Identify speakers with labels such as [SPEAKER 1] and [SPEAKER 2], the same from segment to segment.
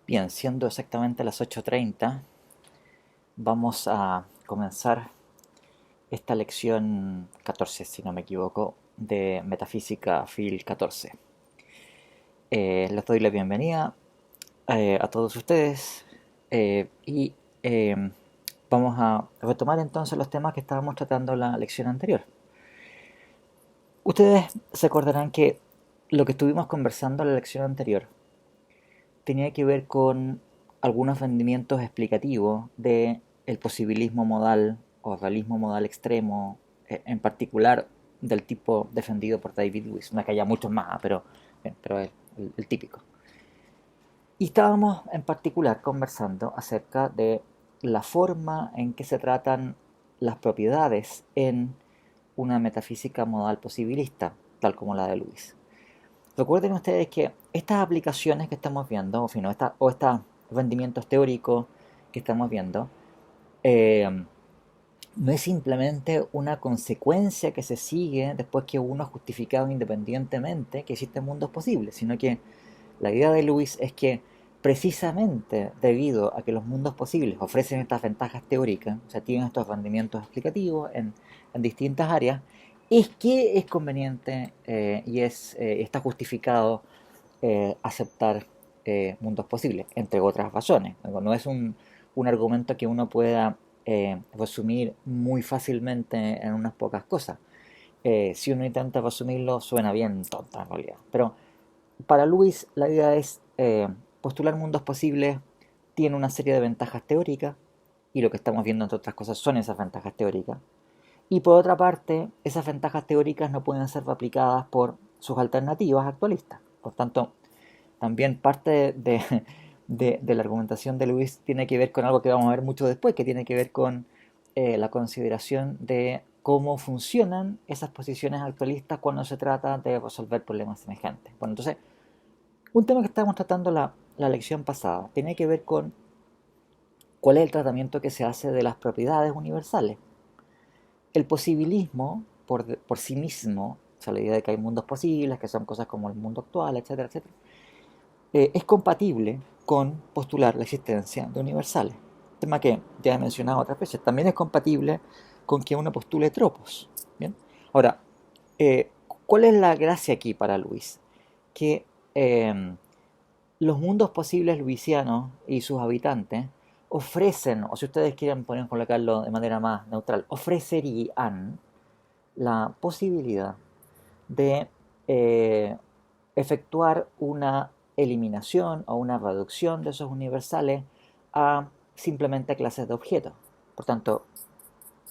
[SPEAKER 1] Bien, siendo exactamente las 8:30, vamos a comenzar esta lección 14, si no me equivoco, de Metafísica FIL 14. Les doy la bienvenida a todos ustedes y eh, vamos a retomar entonces los temas que estábamos tratando en la lección anterior. Ustedes se acordarán que lo que estuvimos conversando en la lección anterior tenía que ver con algunos rendimientos explicativos de el posibilismo modal o realismo modal extremo, en particular del tipo defendido por David Lewis. No es que haya muchos más, pero es el típico. Y estábamos en particular conversando acerca de la forma en que se tratan las propiedades en una metafísica modal posibilista, tal como la de Lewis. Recuerden ustedes que estas aplicaciones que estamos viendo, o estos rendimientos teóricos que estamos viendo, eh, no es simplemente una consecuencia que se sigue después que uno ha justificado independientemente que existen mundos posibles, sino que la idea de Lewis es que precisamente debido a que los mundos posibles ofrecen estas ventajas teóricas, o sea, tienen estos rendimientos explicativos en distintas áreas, es que es conveniente está justificado aceptar mundos posibles, entre otras razones. No es un argumento que uno pueda resumir muy fácilmente en unas pocas cosas. Si uno intenta resumirlo, suena bien tonto en realidad. Pero para Lewis, la idea es postular mundos posibles tiene una serie de ventajas teóricas, y lo que estamos viendo, entre otras cosas, son esas ventajas teóricas. Y por otra parte, esas ventajas teóricas no pueden ser replicadas por sus alternativas actualistas. Por tanto, también parte de la argumentación de Lewis tiene que ver con algo que vamos a ver mucho después, que tiene que ver con la consideración de cómo funcionan esas posiciones actualistas cuando se trata de resolver problemas semejantes. Bueno, entonces, un tema que estábamos tratando la lección pasada tiene que ver con cuál es el tratamiento que se hace de las propiedades universales. El posibilismo, por sí mismo, o sea, la idea de que hay mundos posibles, que son cosas como el mundo actual, etcétera, etcétera, es compatible con postular la existencia de universales. Tema que ya he mencionado otras veces. También es compatible con que uno postule tropos. ¿Bien? Ahora, eh, ¿cuál es la gracia aquí para Luis? Que los mundos posibles luisianos y sus habitantes ofrecen, o si ustedes quieren poner, colocarlo de manera más neutral, ofrecerían la posibilidad de efectuar una eliminación o una reducción de esos universales a simplemente clases de objetos. Por tanto,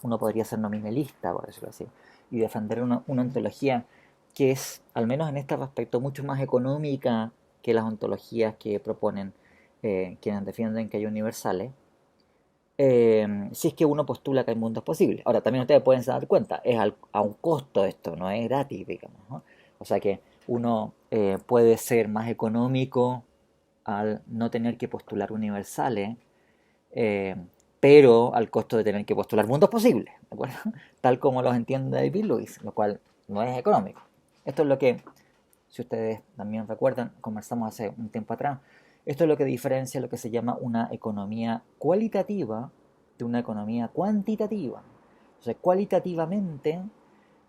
[SPEAKER 1] uno podría ser nominalista, por decirlo así, y defender una ontología que es, al menos en este aspecto, mucho más económica que las ontologías que proponen quienes defienden que hay universales, si es que uno postula que hay mundos posibles. Ahora, también ustedes pueden dar cuenta, es a un costo esto, no es gratis, digamos, ¿no? O sea que uno puede ser más económico al no tener que postular universales, eh, pero al costo de tener que postular mundos posibles, ¿de acuerdo? Tal como los entiende David Lewis, lo cual no es económico. Esto es lo que, si ustedes también recuerdan, conversamos hace un tiempo atrás, esto es lo que diferencia lo que se llama una economía cualitativa de una economía cuantitativa. O sea, cualitativamente,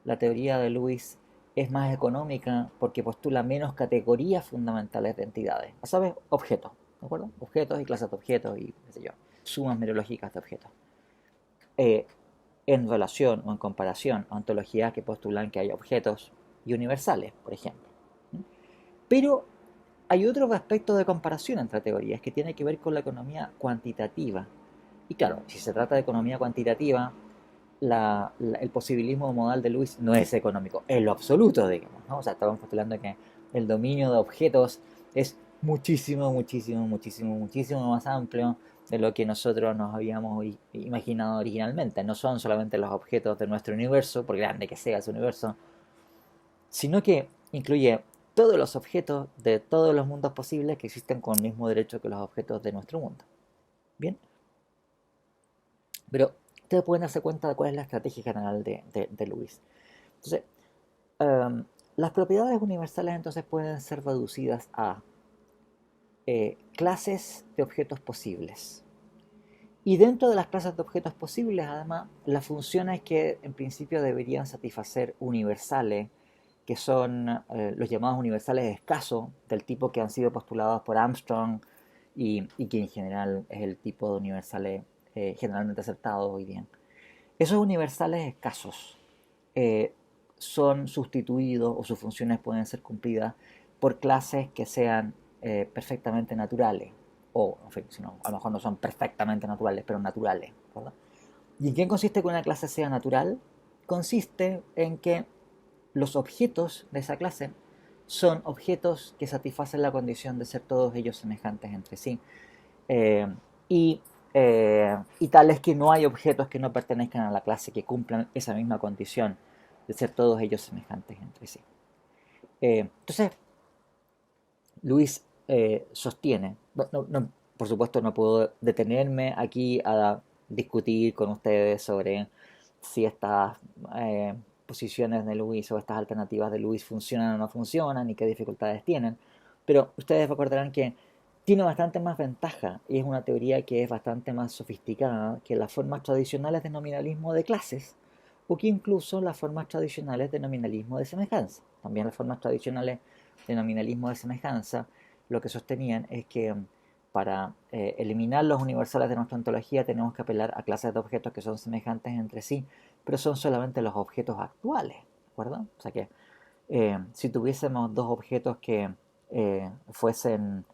[SPEAKER 1] la teoría de Lewis es más económica porque postula menos categorías fundamentales de entidades, a saber, objetos, ¿de acuerdo? Objetos y clases de objetos y qué sé yo, sumas merológicas de objetos. Eh, en relación o en comparación a ontologías que postulan que hay objetos y universales, por ejemplo. Pero hay otro aspecto de comparación entre teorías que tiene que ver con la economía cuantitativa. Y claro, si se trata de economía cuantitativa, el posibilismo modal de Lewis no es económico, en lo absoluto, digamos, ¿no? O sea, estamos postulando que el dominio de objetos es muchísimo, muchísimo, muchísimo, muchísimo más amplio de lo que nosotros nos habíamos imaginado originalmente. No son solamente los objetos de nuestro universo, por grande que sea ese universo, sino que incluye todos los objetos de todos los mundos posibles que existen con el mismo derecho que los objetos de nuestro mundo. Bien, pero ustedes pueden darse cuenta de cuál es la estrategia general de Lewis. Entonces, las propiedades universales entonces pueden ser reducidas a clases de objetos posibles. Y dentro de las clases de objetos posibles, además, las funciones que en principio deberían satisfacer universales, que son los llamados universales escasos, del tipo que han sido postulados por Armstrong y que en general es el tipo de universales generalmente aceptado hoy día. Esos universales escasos eh, son sustituidos o sus funciones pueden ser cumplidas por clases que sean perfectamente naturales. O, en fin, si no, a lo mejor no son perfectamente naturales, pero naturales, ¿verdad? ¿Y en qué consiste que una clase sea natural? Consiste en que los objetos de esa clase son objetos que satisfacen la condición de ser todos ellos semejantes entre sí. Eh, y, y tales que no hay objetos que no pertenezcan a la clase que cumplan esa misma condición de ser todos ellos semejantes entre sí. Entonces, Luis sostiene, por supuesto no puedo detenerme aquí a discutir con ustedes sobre si estas posiciones de Luis o estas alternativas de Luis funcionan o no funcionan y qué dificultades tienen, pero ustedes recordarán que tiene bastante más ventaja y es una teoría que es bastante más sofisticada que las formas tradicionales de nominalismo de clases o que incluso las formas tradicionales de nominalismo de semejanza. También las formas tradicionales de nominalismo de semejanza lo que sostenían es que para eliminar los universales de nuestra ontología tenemos que apelar a clases de objetos que son semejantes entre sí, pero son solamente los objetos actuales, ¿de acuerdo? O sea que si tuviésemos dos objetos que fuesen,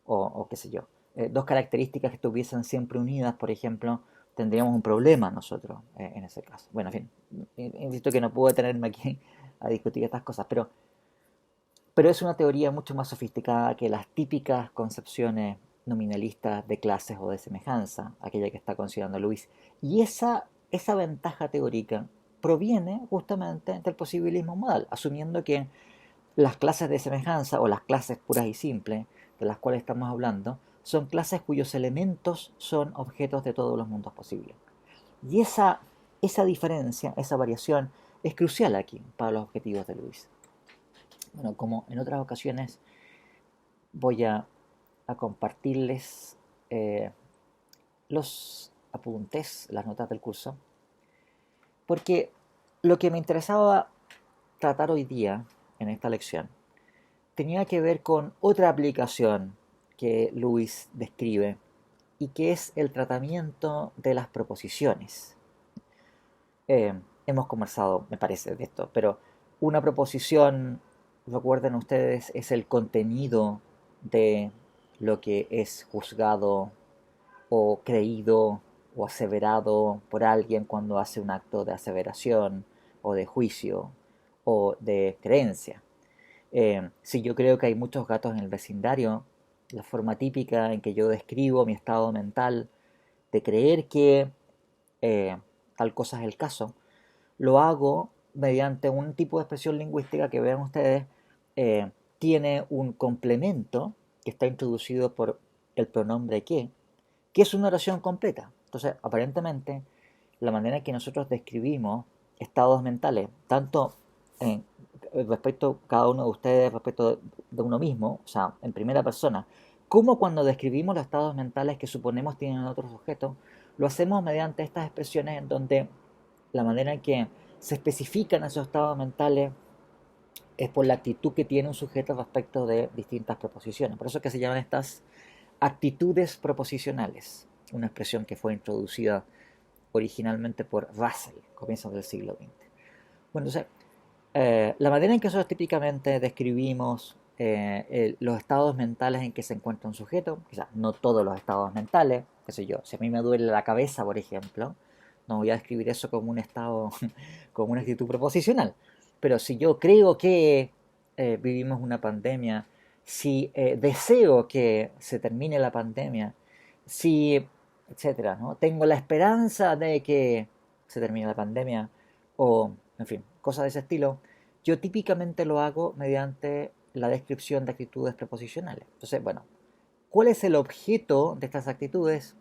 [SPEAKER 1] o qué sé yo, dos características que estuviesen siempre unidas, por ejemplo, tendríamos un problema nosotros en ese caso. Bueno, en fin, insisto que no puedo detenerme aquí a discutir estas cosas, pero es una teoría mucho más sofisticada que las típicas concepciones nominalistas de clases o de semejanza, aquella que está considerando Luis. Y esa ventaja teórica proviene justamente del posibilismo modal, asumiendo que las clases de semejanza o las clases puras y simples de las cuales estamos hablando son clases cuyos elementos son objetos de todos los mundos posibles. Y esa diferencia, esa variación, es crucial aquí para los objetivos de Luis. Bueno, como en otras ocasiones voy a compartirles eh, los apuntes, las notas del curso, porque lo que me interesaba tratar hoy día en esta lección tenía que ver con otra aplicación que Lewis describe y que es el tratamiento de las proposiciones. Hemos conversado, me parece, de esto, pero una proposición, recuerden ustedes, es el contenido de lo que es juzgado o creído o aseverado por alguien cuando hace un acto de aseveración o de juicio o de creencia. Si yo creo que hay muchos gatos en el vecindario, la forma típica en que yo describo mi estado mental de creer que eh, tal cosa es el caso, lo hago mediante un tipo de expresión lingüística que vean ustedes, tiene un complemento que está introducido por el pronombre que es una oración completa. Entonces, aparentemente, la manera en que nosotros describimos estados mentales, tanto en, respecto a cada uno de ustedes, respecto de uno mismo, o sea, en primera persona, como cuando describimos los estados mentales que suponemos tienen otros objetos, lo hacemos mediante estas expresiones en donde la manera en que se especifican esos estados mentales es por la actitud que tiene un sujeto respecto de distintas proposiciones. Por eso es que se llaman estas actitudes proposicionales, una expresión que fue introducida originalmente por Russell, comienzos del siglo XX. Bueno, entonces, la manera en que nosotros típicamente describimos los estados mentales en que se encuentra un sujeto, quizás no todos los estados mentales, qué sé yo, si a mí me duele la cabeza, por ejemplo, no voy a describir eso como un estado, como una actitud proposicional, pero si yo creo que vivimos una pandemia, si deseo que se termine la pandemia, si, etcétera, ¿no? Tengo la esperanza de que se termine la pandemia, o, en fin, cosas de ese estilo, yo típicamente lo hago mediante la descripción de actitudes preposicionales. Entonces, bueno, ¿cuál es el objeto de estas actitudes?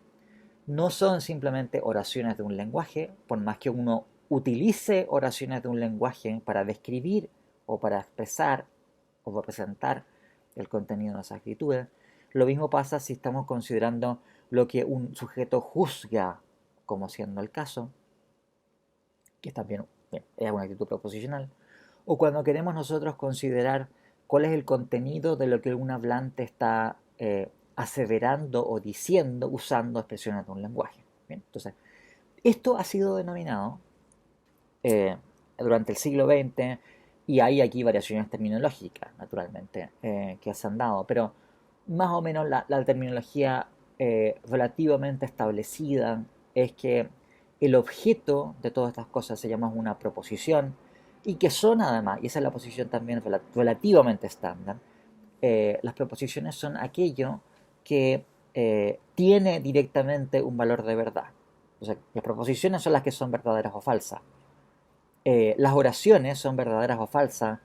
[SPEAKER 1] No son simplemente oraciones de un lenguaje, por más que uno utilice oraciones de un lenguaje para describir o para expresar o representar el contenido de esas actitudes, Lo mismo pasa si estamos considerando lo que un sujeto juzga como siendo el caso, que también bien, es una actitud proposicional, o cuando queremos nosotros considerar cuál es el contenido de lo que un hablante está aseverando o diciendo usando expresiones de un lenguaje. Bien, entonces, esto ha sido denominado eh, durante el siglo XX, y hay aquí variaciones terminológicas, naturalmente, que se han dado, pero más o menos la terminología relativamente establecida es que el objeto de todas estas cosas se llama una proposición, y que son además, y esa es la posición también relativamente estándar, las proposiciones son aquello que tiene directamente un valor de verdad. O sea, las proposiciones son las que son verdaderas o falsas. Las oraciones son verdaderas o falsas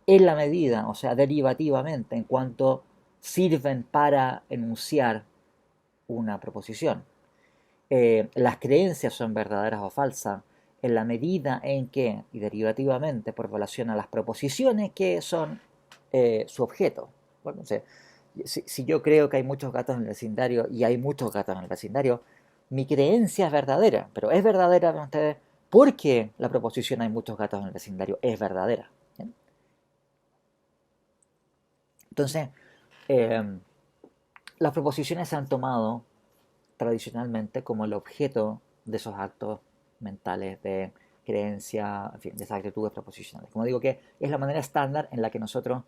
[SPEAKER 1] en la medida, o sea, derivativamente, en cuanto sirven para enunciar una proposición. Las creencias son verdaderas o falsas en la medida en que, y derivativamente, por relación a las proposiciones que son su objeto. Bueno, o sea, si yo creo que hay muchos gatos en el vecindario y hay muchos gatos en el vecindario, mi creencia es verdadera, pero es verdadera para ustedes porque la proposición hay muchos gatos en el vecindario es verdadera. ¿Bien? Entonces, eh, las proposiciones se han tomado tradicionalmente como el objeto de esos actos mentales de creencia, en fin, de esas actitudes proposicionales. Como digo, que es la manera estándar en la que nosotros,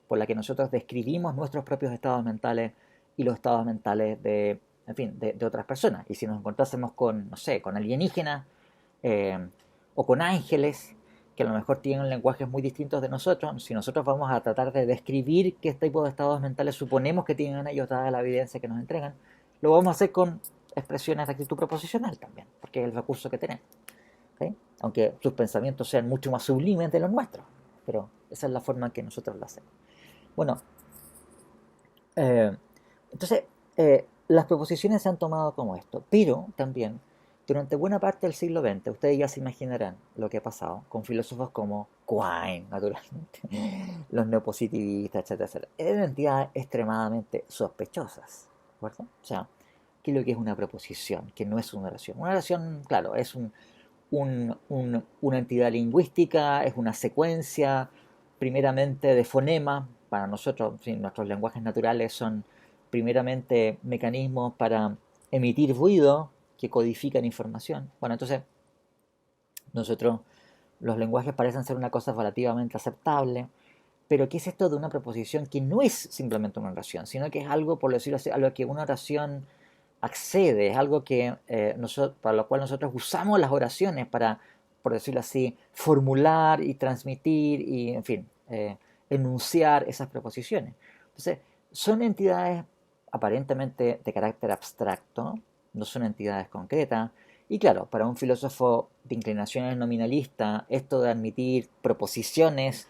[SPEAKER 1] por la que nosotros describimos nuestros propios estados mentales y los estados mentales de, en fin, de otras personas. Y si nos encontrásemos con, no sé, con alienígenas eh, o con ángeles, que a lo mejor tienen lenguajes muy distintos de nosotros, si nosotros vamos a tratar de describir qué tipo de estados mentales suponemos que tienen ellos, dada la evidencia que nos entregan, lo vamos a hacer con expresiones de actitud proposicional también, porque es el recurso que tenemos. ¿Okay? Aunque sus pensamientos sean mucho más sublimes de los nuestros, pero esa es la forma en que nosotros lo hacemos. Bueno, eh, entonces, las proposiciones se han tomado como esto, pero también durante buena parte del siglo XX, ustedes ya se imaginarán lo que ha pasado con filósofos como Quine, naturalmente, los neopositivistas, etcétera, etcétera. Eran entidades extremadamente sospechosas, ¿verdad? O sea, ¿qué es lo que es una proposición? Que no es una oración. Una oración, claro, es una entidad lingüística, es una secuencia, primeramente de fonemas. Para nosotros, sí, nuestros lenguajes naturales son primeramente mecanismos para emitir ruido que codifican información. Bueno, entonces nosotros, los lenguajes parecen ser una cosa relativamente aceptable, pero ¿qué es esto de una proposición que no es simplemente una oración, sino que es algo, por decirlo así, a lo que una oración accede, es algo que para lo cual nosotros usamos las oraciones para, por decirlo así, formular y transmitir y, en fin, enunciar esas proposiciones? Entonces, son entidades aparentemente de carácter abstracto, no son entidades concretas, y claro, para un filósofo de inclinaciones nominalistas, esto de admitir proposiciones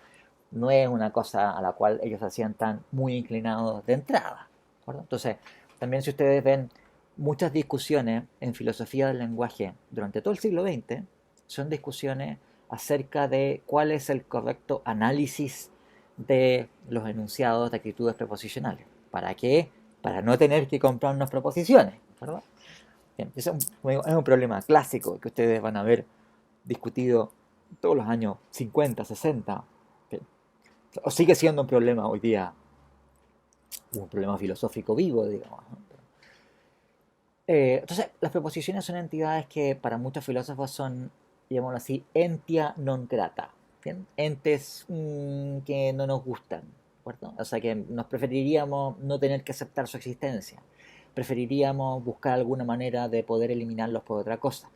[SPEAKER 1] no es una cosa a la cual ellos se sientan muy inclinados de entrada. ¿De Entonces, también si ustedes ven muchas discusiones en filosofía del lenguaje durante todo el siglo XX, son discusiones acerca de cuál es el correcto análisis de los enunciados de actitudes preposicionales. ¿Para qué? Para no tener que comprarnos proposiciones, ¿verdad? Bien, ese es un problema clásico que ustedes van a ver discutido todos los años 50, 60. O sigue siendo un problema hoy día, un problema filosófico vivo, digamos. ¿No? Entonces, las proposiciones son entidades que para muchos filósofos son, llamémoslo así, entia non grata. ¿Bien? Entes que no nos gustan. ¿Cierto? O sea, que nos preferiríamos no tener que aceptar su existencia. Preferiríamos buscar alguna manera de poder eliminarlos por otra cosa.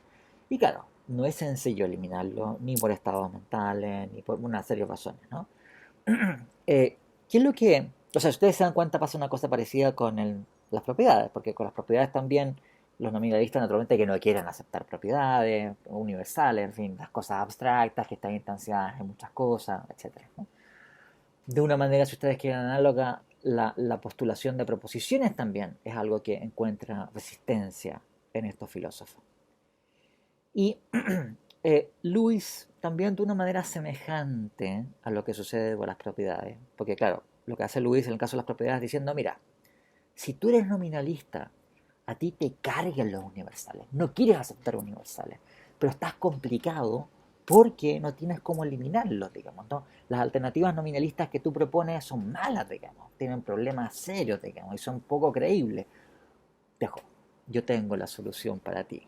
[SPEAKER 1] Y claro, no es sencillo eliminarlos, ni por estados mentales, ni por una serie de razones, ¿no? ¿Qué es lo que... O sea, ustedes se dan cuenta, pasa una cosa parecida con las propiedades, porque con las propiedades también los nominalistas naturalmente que no quieren aceptar propiedades universales, en fin, las cosas abstractas que están instanciadas en muchas cosas, etcétera, ¿no? De una manera, si ustedes quieren análoga, la postulación de proposiciones también es algo que encuentra resistencia en estos filósofos. Y Lewis también de una manera semejante a lo que sucede con las propiedades, porque claro, lo que hace Lewis en el caso de las propiedades es diciendo, mira, Si tú eres nominalista, a ti te cargan los universales, no quieres aceptar universales, pero estás complicado porque no tienes cómo eliminarlos, digamos, ¿no? Las alternativas nominalistas que tú propones son malas, digamos, tienen problemas serios, digamos, y son poco creíbles. Dejo, yo tengo la solución para ti.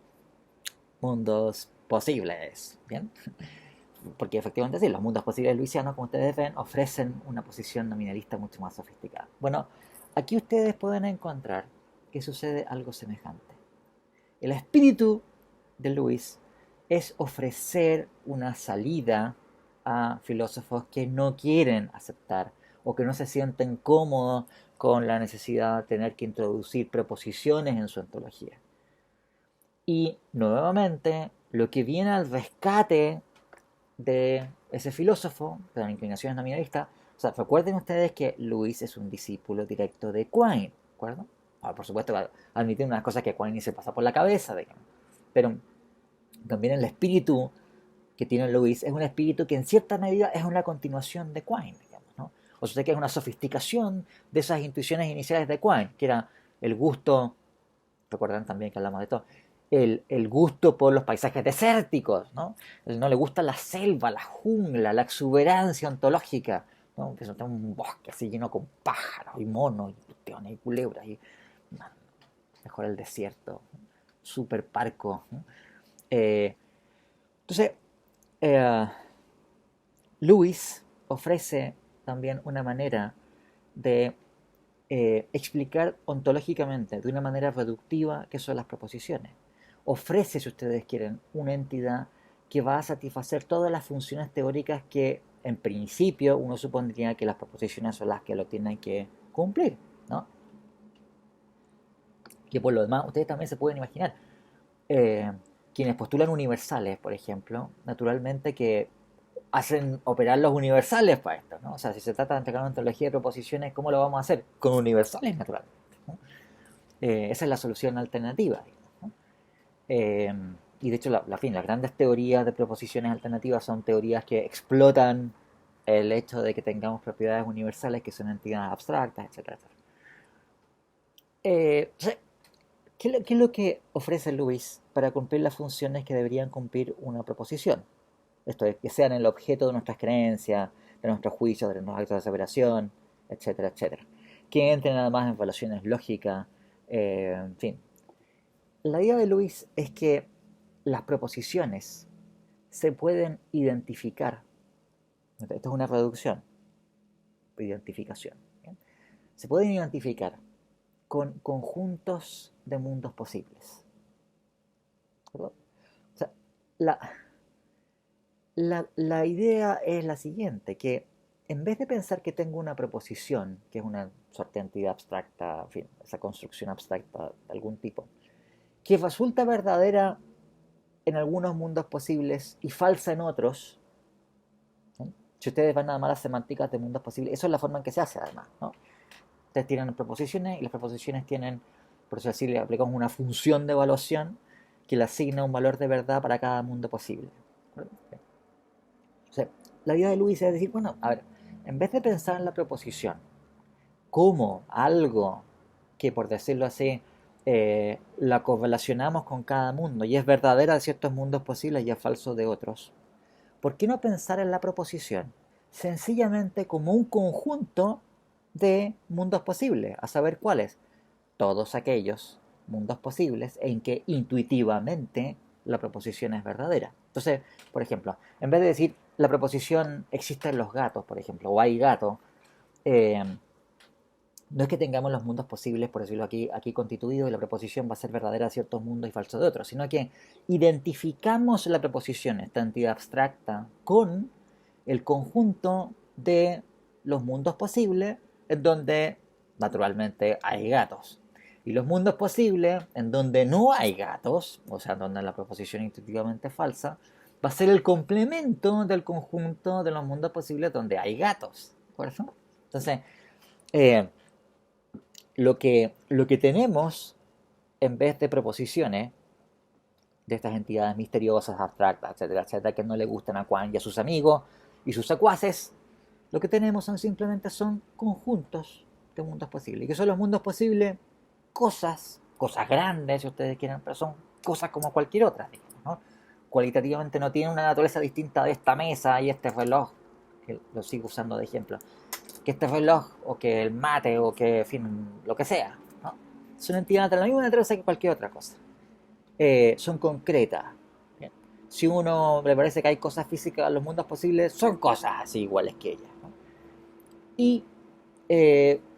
[SPEAKER 1] Mundos posibles, ¿bien? Porque efectivamente sí, los mundos posibles luisianos, como ustedes ven, ofrecen una posición nominalista mucho más sofisticada. Bueno, aquí ustedes pueden encontrar que sucede algo semejante. El espíritu de Lewis es ofrecer una salida a filósofos que no quieren aceptar o que no se sienten cómodos con la necesidad de tener que introducir preposiciones en su ontología. Y nuevamente, lo que viene al rescate de ese filósofo, de las inclinaciones nominalistas, o sea, recuerden ustedes que Lewis es un discípulo directo de Quine, ¿de acuerdo? Ahora, por supuesto, admitir unas cosas que Quine ni se pasa por la cabeza, digamos. Pero también el espíritu que tiene Lewis es un espíritu que en cierta medida es una continuación de Quine, digamos, ¿no? O sea, que es una sofisticación de esas intuiciones iniciales de Quine, que era el gusto, recuerdan también que hablamos de esto, el gusto por los paisajes desérticos, ¿no? No le gusta la selva, la jungla, la exuberancia ontológica, ¿no? Que es un bosque así lleno con pájaros y monos y culebras y mejor el desierto, súper parco, ¿no? Eh, entonces, eh, Lewis ofrece también una manera de explicar ontológicamente, de una manera reductiva, qué son las proposiciones. Ofrece, si ustedes quieren, una entidad que va a satisfacer todas las funciones teóricas que en principio uno supondría que las proposiciones son las que lo tienen que cumplir, ¿no? Que por lo demás ustedes también se pueden imaginar. eh, Quienes postulan universales, por ejemplo, naturalmente que hacen operar los universales para esto, ¿no? O sea, si se trata de entregar una ontología de proposiciones, ¿cómo lo vamos a hacer? Con universales, naturalmente, ¿no? Esa es la solución alternativa, digamos, ¿no? Eh, y de hecho, las grandes teorías de proposiciones alternativas son teorías que explotan el hecho de que tengamos propiedades universales que son entidades abstractas, etcétera, etcétera. O sea, qué es lo que ofrece Lewis para cumplir las funciones que deberían cumplir una proposición? Esto es, que sean el objeto de nuestras creencias, de nuestros juicios, de nuestros actos de aseveración, etcétera, etcétera. Que entren además en relaciones lógicas, en fin. La idea de Lewis es que las proposiciones se pueden identificar. Esto es una reducción, identificación. ¿Bien? Se pueden identificar con conjuntos de mundos posibles. ¿Verdad? O sea, la, la idea es la siguiente, que en vez de pensar que tengo una proposición, que es una suerte de entidad abstracta, en fin, esa construcción abstracta de algún tipo, que resulta verdadera en algunos mundos posibles y falsa en otros, ¿sí? Si ustedes van nada más a las semánticas de mundos posibles, eso es la forma en que se hace además, ¿no? Ustedes tienen proposiciones y las proposiciones tienen, por eso decir, le aplicamos una función de evaluación que le asigna un valor de verdad para cada mundo posible. O sea, la idea de Luis es decir, bueno, a ver, en vez de pensar en la proposición como algo que, por decirlo así, la correlacionamos con cada mundo y es verdadera de ciertos mundos posibles y es falso de otros, ¿por qué no pensar en la proposición sencillamente como un conjunto de mundos posibles, a saber cuáles? Todos aquellos mundos posibles en que intuitivamente la proposición es verdadera. Entonces, por ejemplo, en vez de decir la proposición existen los gatos, por ejemplo, o hay gatos, eh, no es que tengamos los mundos posibles, por decirlo aquí constituidos, y la proposición va a ser verdadera a ciertos mundos y falso de otros, sino que identificamos la proposición, esta entidad abstracta, con el conjunto de los mundos posibles en donde naturalmente hay gatos. Y los mundos posibles en donde no hay gatos, o sea, donde la proposición intuitivamente es falsa, va a ser el complemento del conjunto de los mundos posibles donde hay gatos. ¿De acuerdo? Entonces, eh, lo que tenemos en vez de proposiciones de estas entidades misteriosas, abstractas, etcétera, etcétera, que no le gustan a Juan y a sus amigos y sus secuaces, lo que tenemos son simplemente son conjuntos de mundos posibles. ¿Y qué son los mundos posibles? Cosas grandes, si ustedes quieren, pero son cosas como cualquier otra, digamos, ¿no? Cualitativamente no tienen una naturaleza distinta de esta mesa y este reloj, que lo sigo usando de ejemplo, que este reloj o que el mate o que, en fin, lo que sea, ¿no? Son entidades de la misma naturaleza que cualquier otra cosa. Son concretas. Bien. Si uno le parece que hay cosas físicas en los mundos posibles, son cosas así iguales que ellas, ¿no? Y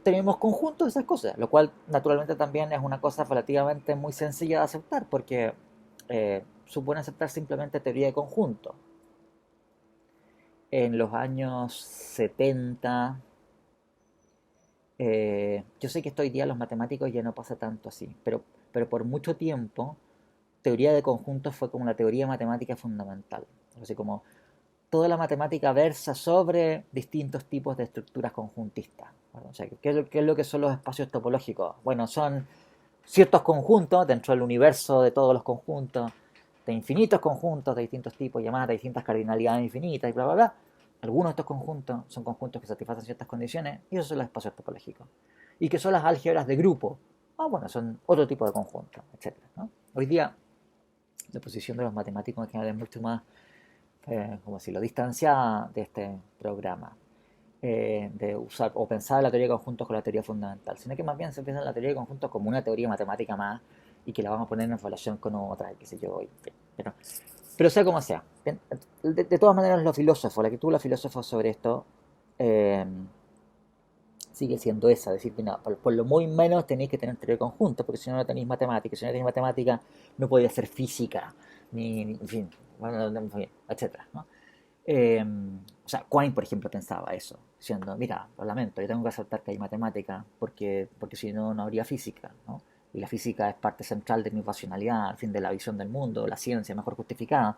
[SPEAKER 1] tenemos conjuntos de esas cosas, lo cual naturalmente también es una cosa relativamente muy sencilla de aceptar, porque supone aceptar simplemente teoría de conjunto. En los años 70, yo sé que hoy día los matemáticos ya no pasa tanto así, pero por mucho tiempo teoría de conjuntos fue como una teoría matemática fundamental. Así como toda la matemática versa sobre distintos tipos de estructuras conjuntistas. O sea, ¿qué es lo que son los espacios topológicos? Bueno, son ciertos conjuntos dentro del universo de todos los conjuntos, de infinitos conjuntos de distintos tipos, llamadas de distintas cardinalidades infinitas y bla, bla, bla. Algunos de estos conjuntos son conjuntos que satisfacen ciertas condiciones y esos son los espacios topológicos. ¿Y qué son las álgebras de grupo? Bueno, son otro tipo de conjuntos, etcétera, ¿no? Hoy día la posición de los matemáticos en general es mucho más, como si lo distanciada de este programa, de usar o pensar la teoría de conjuntos con la teoría fundamental, sino que más bien se piensa en la teoría de conjuntos como una teoría matemática más y que la vamos a poner en relación con otra, qué sé yo, pero sea como sea. De todas maneras, los filósofos, la actitud de los filósofos sobre esto eh, sigue siendo esa, decir, mira, por lo muy menos tenéis que tener teoría de conjuntos, porque si no, no tenéis matemática, si no tenéis matemática, no podía ser física, ni en fin, bueno, etcétera, ¿no? O sea, Quine, por ejemplo, pensaba eso, diciendo, mira, lo lamento, yo tengo que aceptar que hay matemática porque si no, no habría física, ¿no? Y la física es parte central de mi racionalidad, al fin, de la visión del mundo, la ciencia mejor justificada,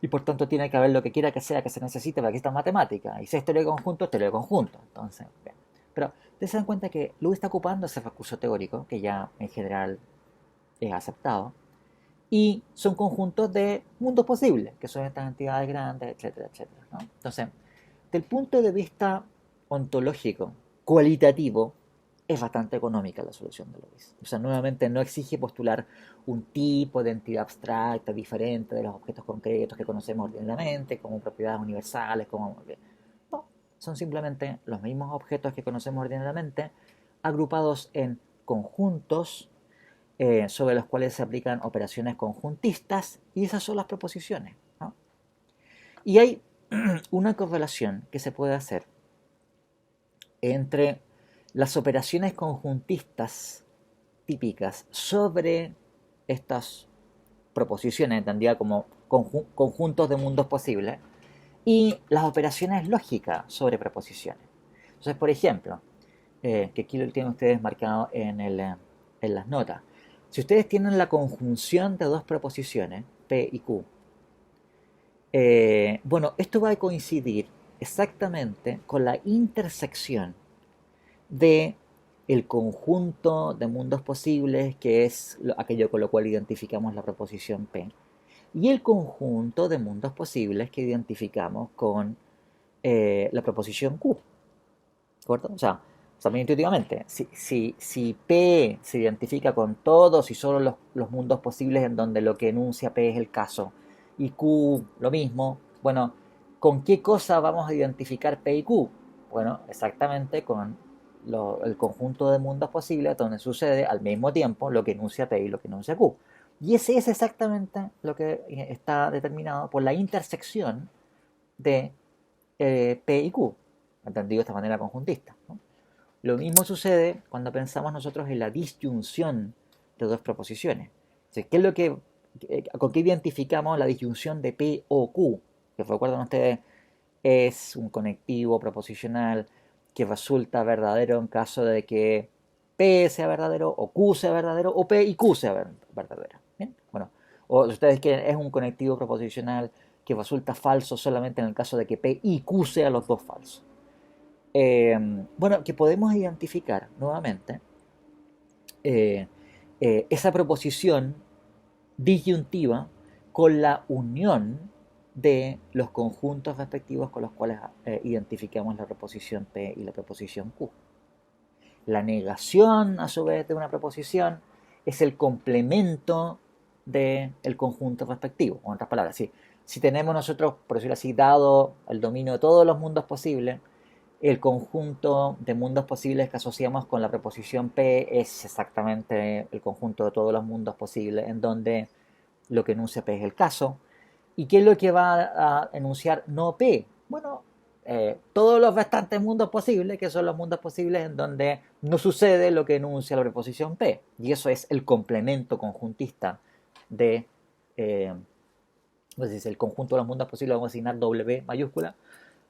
[SPEAKER 1] y por tanto tiene que haber lo que quiera que sea que se necesite para que esta matemática, y si es teoría de conjunto, es teoría de conjunto, entonces, bien. Pero te se dan cuenta que Lewis está ocupando ese recurso teórico, que ya en general es aceptado, y son conjuntos de mundos posibles, que son estas entidades grandes, etcétera, etcétera, ¿no? Entonces, del punto de vista ontológico, cualitativo, es bastante económica la solución de Lewis. O sea, nuevamente no exige postular un tipo de entidad abstracta diferente de los objetos concretos que conocemos ordinariamente, como propiedades universales, como... No, son simplemente los mismos objetos que conocemos ordinariamente, agrupados en conjuntos sobre los cuales se aplican operaciones conjuntistas, y esas son las proposiciones, ¿no? Y hay una correlación que se puede hacer entre las operaciones conjuntistas típicas sobre estas proposiciones, entendidas como conjuntos de mundos posibles, y las operaciones lógicas sobre proposiciones. Entonces, por ejemplo, que aquí lo tienen ustedes marcado en las notas. Si ustedes tienen la conjunción de dos proposiciones, P y Q, bueno, esto va a coincidir exactamente con la intersección de el conjunto de mundos posibles, que es aquello con lo cual identificamos la proposición P, y el conjunto de mundos posibles que identificamos con la proposición Q. ¿De acuerdo? O sea, también intuitivamente, si P se identifica con todos y solo los mundos posibles en donde lo que enuncia P es el caso, y Q lo mismo, bueno, ¿con qué cosa vamos a identificar P y Q? Bueno, exactamente con el conjunto de mundos posibles donde sucede al mismo tiempo lo que enuncia P y lo que enuncia Q. Y ese es exactamente lo que está determinado por la intersección de P y Q, entendido de esta manera conjuntista, ¿no? Lo mismo sucede cuando pensamos nosotros en la disyunción de dos proposiciones. Entonces, ¿con qué identificamos la disyunción de P o Q? Que recuerdan ustedes, es un conectivo proposicional que resulta verdadero en caso de que P sea verdadero, o Q sea verdadero, o P y Q sea verdadero. ¿Bien? Bueno, o si ustedes quieren, es un conectivo proposicional que resulta falso solamente en el caso de que P y Q sean los dos falsos. Bueno, que podemos identificar nuevamente eh, esa proposición disyuntiva con la unión de los conjuntos respectivos con los cuales identificamos la proposición P y la proposición Q. La negación, a su vez, de una proposición es el complemento del conjunto respectivo. O en otras palabras, si tenemos nosotros, por decirlo así, dado el dominio de todos los mundos posibles, el conjunto de mundos posibles que asociamos con la preposición P es exactamente el conjunto de todos los mundos posibles, en donde lo que enuncia P es el caso. ¿Y qué es lo que va a enunciar no P? Bueno, todos los restantes mundos posibles, que son los mundos posibles en donde no sucede lo que enuncia la preposición P. Y eso es el complemento conjuntista de, pues el conjunto de los mundos posibles, vamos a asignar W mayúscula,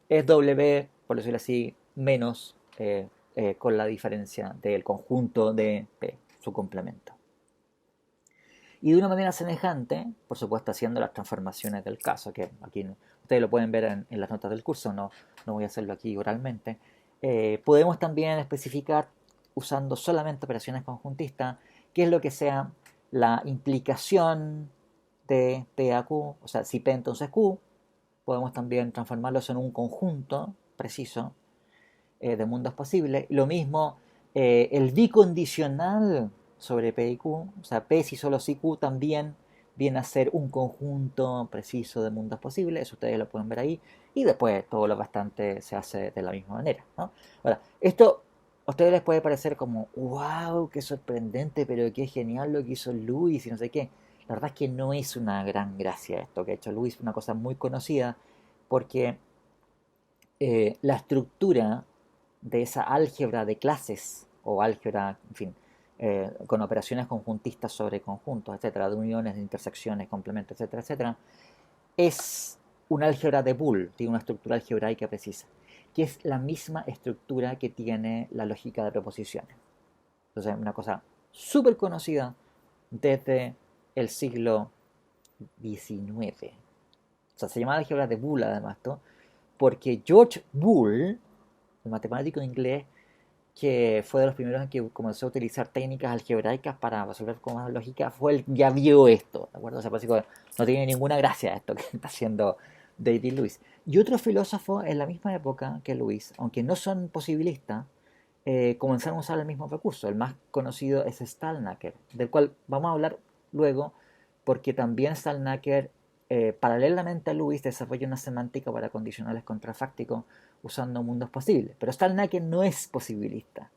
[SPEAKER 1] es W, por decirlo así, menos con la diferencia del conjunto de P, su complemento. Y de una manera semejante, por supuesto haciendo las transformaciones del caso, que aquí ustedes lo pueden ver en las notas del curso, no voy a hacerlo aquí oralmente, podemos también especificar, usando solamente operaciones conjuntistas, qué es lo que sea la implicación de P a Q, o sea, si P entonces Q, podemos también transformarlos en un conjunto preciso de mundos posibles. Lo mismo, el bicondicional sobre P y Q, o sea, P si solo si Q también viene a ser un conjunto preciso de mundos posibles, eso ustedes lo pueden ver ahí, y después todo lo bastante se hace de la misma manera, ¿no? Ahora, esto a ustedes les puede parecer como, wow, qué sorprendente, pero qué genial lo que hizo Lewis y no sé qué. La verdad es que no es una gran gracia esto que ha hecho Lewis, una cosa muy conocida, porque la estructura de esa álgebra de clases o álgebra, en fin, con operaciones conjuntistas sobre conjuntos, etcétera, de uniones, de intersecciones, complementos, etcétera, etcétera, es una álgebra de Boole, tiene una estructura algebraica precisa, que es la misma estructura que tiene la lógica de proposiciones. Entonces, una cosa súper conocida desde el siglo XIX. O sea, se llama álgebra de Boole además, ¿no? Porque George Boole, el matemático inglés, que fue de los primeros en que comenzó a utilizar técnicas algebraicas para resolver problemas de lógica, fue el ya vio esto, ¿de acuerdo? O sea, por eso no tiene ninguna gracia esto que está haciendo David Lewis. Y otros filósofos en la misma época que Lewis, aunque no son posibilistas, comenzaron a usar el mismo recurso. El más conocido es Stalnaker, del cual vamos a hablar luego, porque también Stalnaker, paralelamente a Lewis, desarrolla una semántica para condicionales contrafácticos usando mundos posibles. Pero Stalnaker no es posibilista.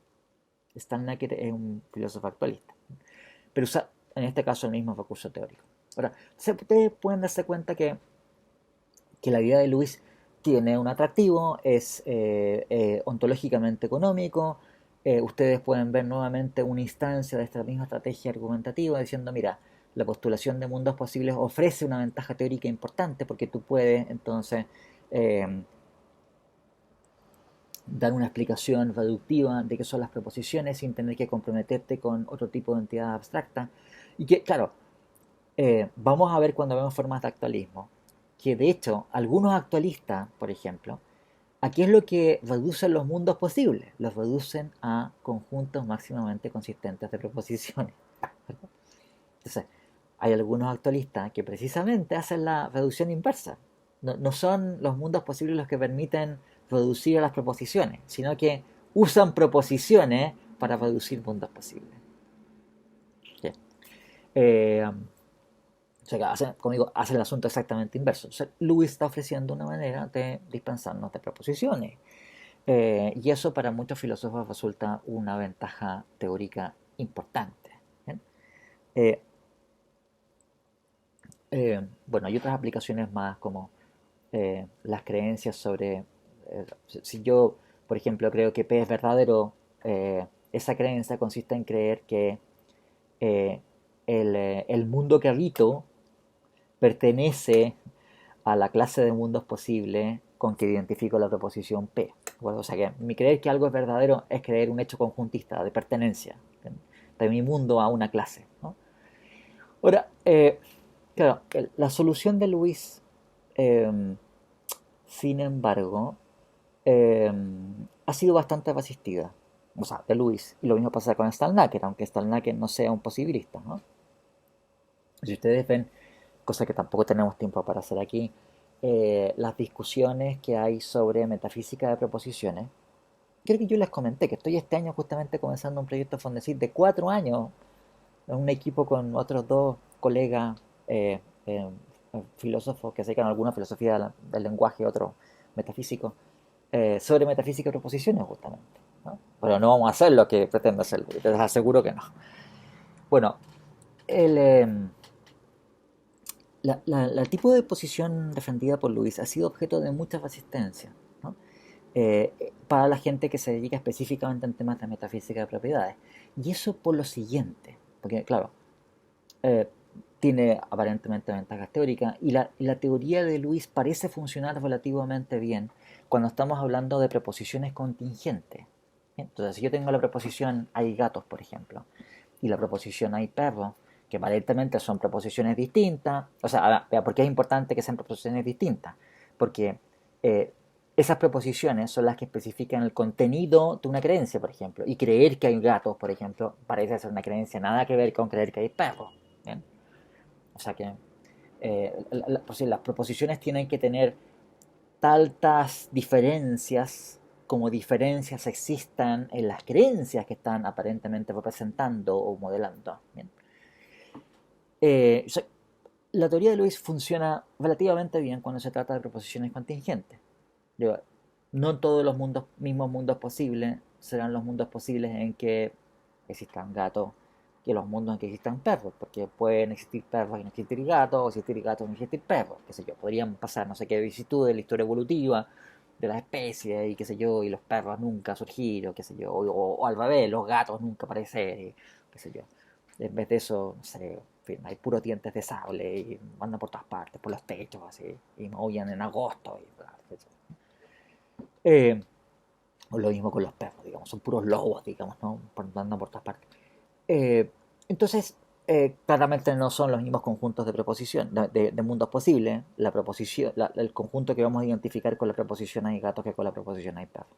[SPEAKER 1] Stalnaker es un filósofo actualista. Pero usa, en este caso, el mismo recurso teórico. Ahora, ustedes pueden darse cuenta que la idea de Lewis tiene un atractivo, es ontológicamente económico. Ustedes pueden ver nuevamente una instancia de esta misma estrategia argumentativa diciendo, mira, la postulación de mundos posibles ofrece una ventaja teórica importante porque tú puedes entonces dar una explicación reductiva de qué son las proposiciones sin tener que comprometerte con otro tipo de entidad abstracta. Y que, claro, vamos a ver cuando vemos formas de actualismo, que de hecho algunos actualistas, por ejemplo, aquí es lo que reducen los mundos posibles, los reducen a conjuntos máximamente consistentes de proposiciones. Entonces, hay algunos actualistas que precisamente hacen la reducción inversa. No son los mundos posibles los que permiten reducir a las proposiciones, sino que usan proposiciones para reducir mundos posibles. ¿Sí? O sea, como digo, hace el asunto exactamente inverso. O sea, Lewis está ofreciendo una manera de dispensarnos de proposiciones. Y eso para muchos filósofos resulta una ventaja teórica importante. ¿Bien? Eh, bueno, hay otras aplicaciones más como las creencias sobre, si yo, por ejemplo, creo que P es verdadero, esa creencia consiste en creer que eh, el mundo que habito pertenece a la clase de mundos posibles con que identifico la proposición P. Bueno, o sea que mi creer que algo es verdadero es creer un hecho conjuntista de pertenencia de mi mundo a una clase, ¿no? Ahora, claro, la solución de Luis, eh, sin embargo, eh, ha sido bastante resistida. O sea, de Luis. Y lo mismo pasa con Stalnaker, aunque Stalnaker no sea un posibilista, ¿no? Si ustedes ven, cosa que tampoco tenemos tiempo para hacer aquí, las discusiones que hay sobre metafísica de proposiciones, creo que yo les comenté que estoy este año justamente comenzando un proyecto Fondesit de 4 años, en un equipo con otros dos colegas eh, eh, filósofos que se dedican a alguna filosofía del lenguaje, otro metafísico, sobre metafísica y proposiciones justamente, ¿no? Pero no vamos a hacer lo que pretendo hacer, te aseguro que no. Bueno, el, la tipo de posición defendida por Luis ha sido objeto de mucha resistencia, ¿no? Para la gente que se dedica específicamente en temas de metafísica de propiedades. Y eso por lo siguiente, porque claro, eh, tiene aparentemente ventajas teóricas y la teoría de Luis parece funcionar relativamente bien cuando estamos hablando de preposiciones contingentes. Entonces, si yo tengo la preposición hay gatos, por ejemplo, y la preposición hay perros, que aparentemente son preposiciones distintas, o sea, ¿por qué es importante que sean preposiciones distintas? Porque eh, esas preposiciones son las que especifican el contenido de una creencia, por ejemplo, y creer que hay gatos, por ejemplo, parece ser una creencia nada que ver con creer que hay perros. ¿Bien? O sea que pues sí, las proposiciones tienen que tener tantas diferencias como diferencias existan en las creencias que están aparentemente representando o modelando. ¿Bien? O sea, la teoría de Lewis funciona relativamente bien cuando se trata de proposiciones contingentes. Digo, no todos los mismos mundos posibles serán los mundos posibles en que existan gatos que los mundos en que existan perros, porque pueden existir perros y no existir gatos, o existir gatos y no existir perros, qué sé yo, podrían pasar no sé qué vicisitud de la historia evolutiva de las especies y qué sé yo, y los perros nunca surgir, o qué sé yo, o al revés, los gatos nunca aparecer, y qué sé yo. En vez de eso, no sé, en fin, hay puros dientes de sable y andan por todas partes, por los techos, así, y maullan en agosto, y bla, qué sé yo. O lo mismo con los perros, digamos, son puros lobos, digamos, ¿no? Andan por todas partes. Eh, entonces, claramente no son los mismos conjuntos de preposición, de mundos posibles, la proposición, el conjunto que vamos a identificar con la preposición hay gatos que con la preposición hay perros.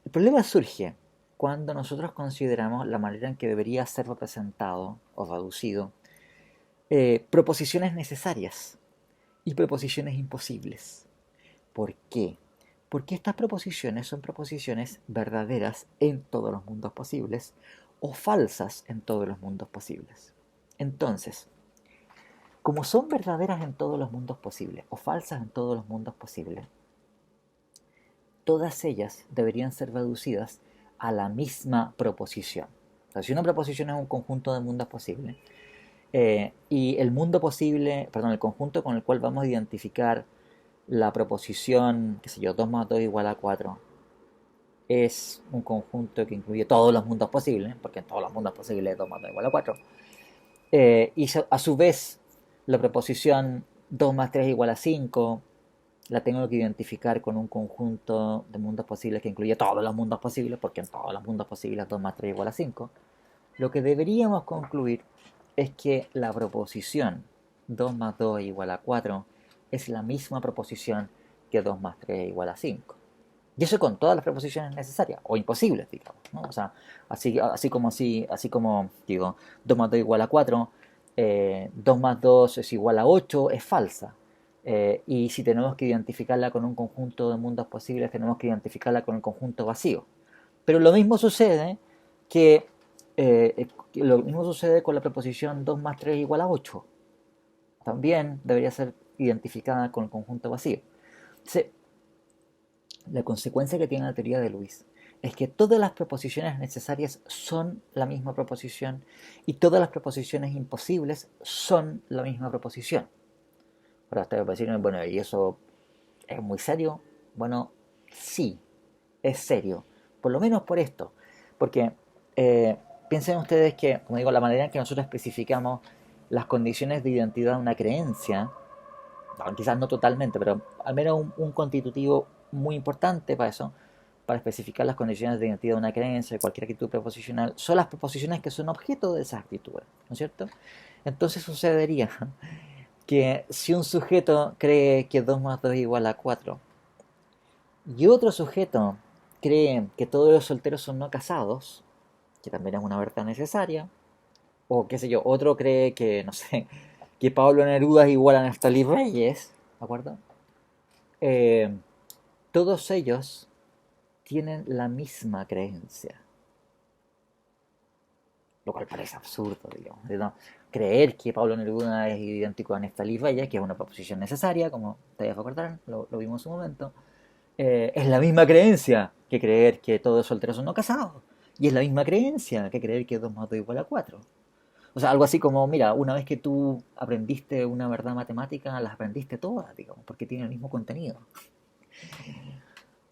[SPEAKER 1] El problema surge cuando nosotros consideramos la manera en que debería ser representado o reducido proposiciones necesarias y proposiciones imposibles. ¿Por qué? Porque estas proposiciones son proposiciones verdaderas en todos los mundos posibles o falsas en todos los mundos posibles. Entonces, como son verdaderas en todos los mundos posibles o falsas en todos los mundos posibles, todas ellas deberían ser reducidas a la misma proposición. O sea, si una proposición es un conjunto de mundos posibles, y el mundo posible, perdón, el conjunto con el cual vamos a identificar la proposición, qué sé yo, 2 más 2 igual a 4, es un conjunto que incluye todos los mundos posibles, porque en todos los mundos posibles 2 más 2 igual a 4. Y a su vez, la proposición 2 más 3 igual a 5, la tengo que identificar con un conjunto de mundos posibles que incluye todos los mundos posibles, porque en todos los mundos posibles 2 más 3 igual a 5. Lo que deberíamos concluir es que la proposición 2 más 2 igual a 4 es la misma proposición que 2 más 3 igual a 5. Y eso con todas las preposiciones necesarias, o imposibles, digamos, ¿no? O sea, así como digo, 2 más 2 igual a 4, 2 más 2 es igual a 8, es falsa. Y si tenemos que identificarla con un conjunto de mundos posibles, tenemos que identificarla con el conjunto vacío. Pero que, lo mismo sucede con la preposición 2 más 3 igual a 8. También debería ser identificada con el conjunto vacío. Entonces, la consecuencia que tiene la teoría de Luis es que todas las proposiciones necesarias son la misma proposición y todas las proposiciones imposibles son la misma proposición. Ahora ustedes van a decir, bueno, ¿y eso es muy serio? Bueno, sí, es serio. Por lo menos por esto. Porque piensen ustedes que, como digo, la manera en que nosotros especificamos las condiciones de identidad de una creencia, no, quizás no totalmente, pero al menos un constitutivo muy importante para eso, para especificar las condiciones de identidad de una creencia, de cualquier actitud preposicional, son las preposiciones que son objeto de esas actitudes, ¿no es cierto? Entonces sucedería que si un sujeto cree que 2 más 2 igual a 4 y otro sujeto cree que todos los solteros son no casados, que también es una verdad necesaria, o qué sé yo, otro cree que, no sé, que Pablo Neruda es igual a Néstor Reyes, ¿de acuerdo? Eh, todos ellos tienen la misma creencia, lo cual parece absurdo, digamos. ¿No? Creer que Pablo Neruda es idéntico a Neftalí Reyes, que es una proposición necesaria, como ustedes recordarán, lo vimos en su momento, es la misma creencia que creer que todos solteros son no casados. Y es la misma creencia que creer que 2 más 2 igual a 4. O sea, algo así como, mira, una vez que tú aprendiste una verdad matemática, las aprendiste todas, digamos, porque tienen el mismo contenido.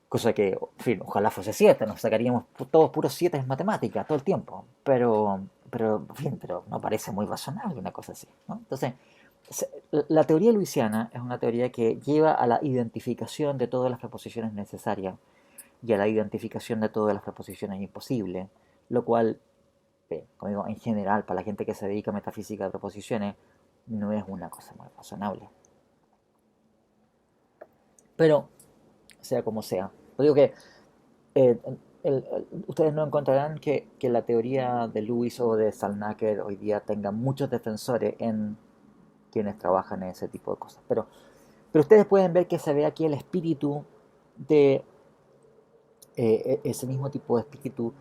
[SPEAKER 1] Cosa que, en fin, ojalá fuese 7, nos sacaríamos todos puros 7 en matemáticas todo el tiempo. En fin, pero no parece muy razonable una cosa así, ¿no? Entonces, la teoría luisiana es una teoría que lleva a la identificación de todas las proposiciones necesarias y a la identificación de todas las proposiciones imposibles, lo cual, como digo, en general, para la gente que se dedica a metafísica de proposiciones, no es una cosa muy razonable. Pero, sea como sea, yo digo que eh, ustedes no encontrarán que la teoría de Lewis o de Salnaker hoy día tenga muchos defensores en quienes trabajan en ese tipo de cosas. Pero ustedes pueden ver que se ve aquí el espíritu de ese mismo tipo de espíritu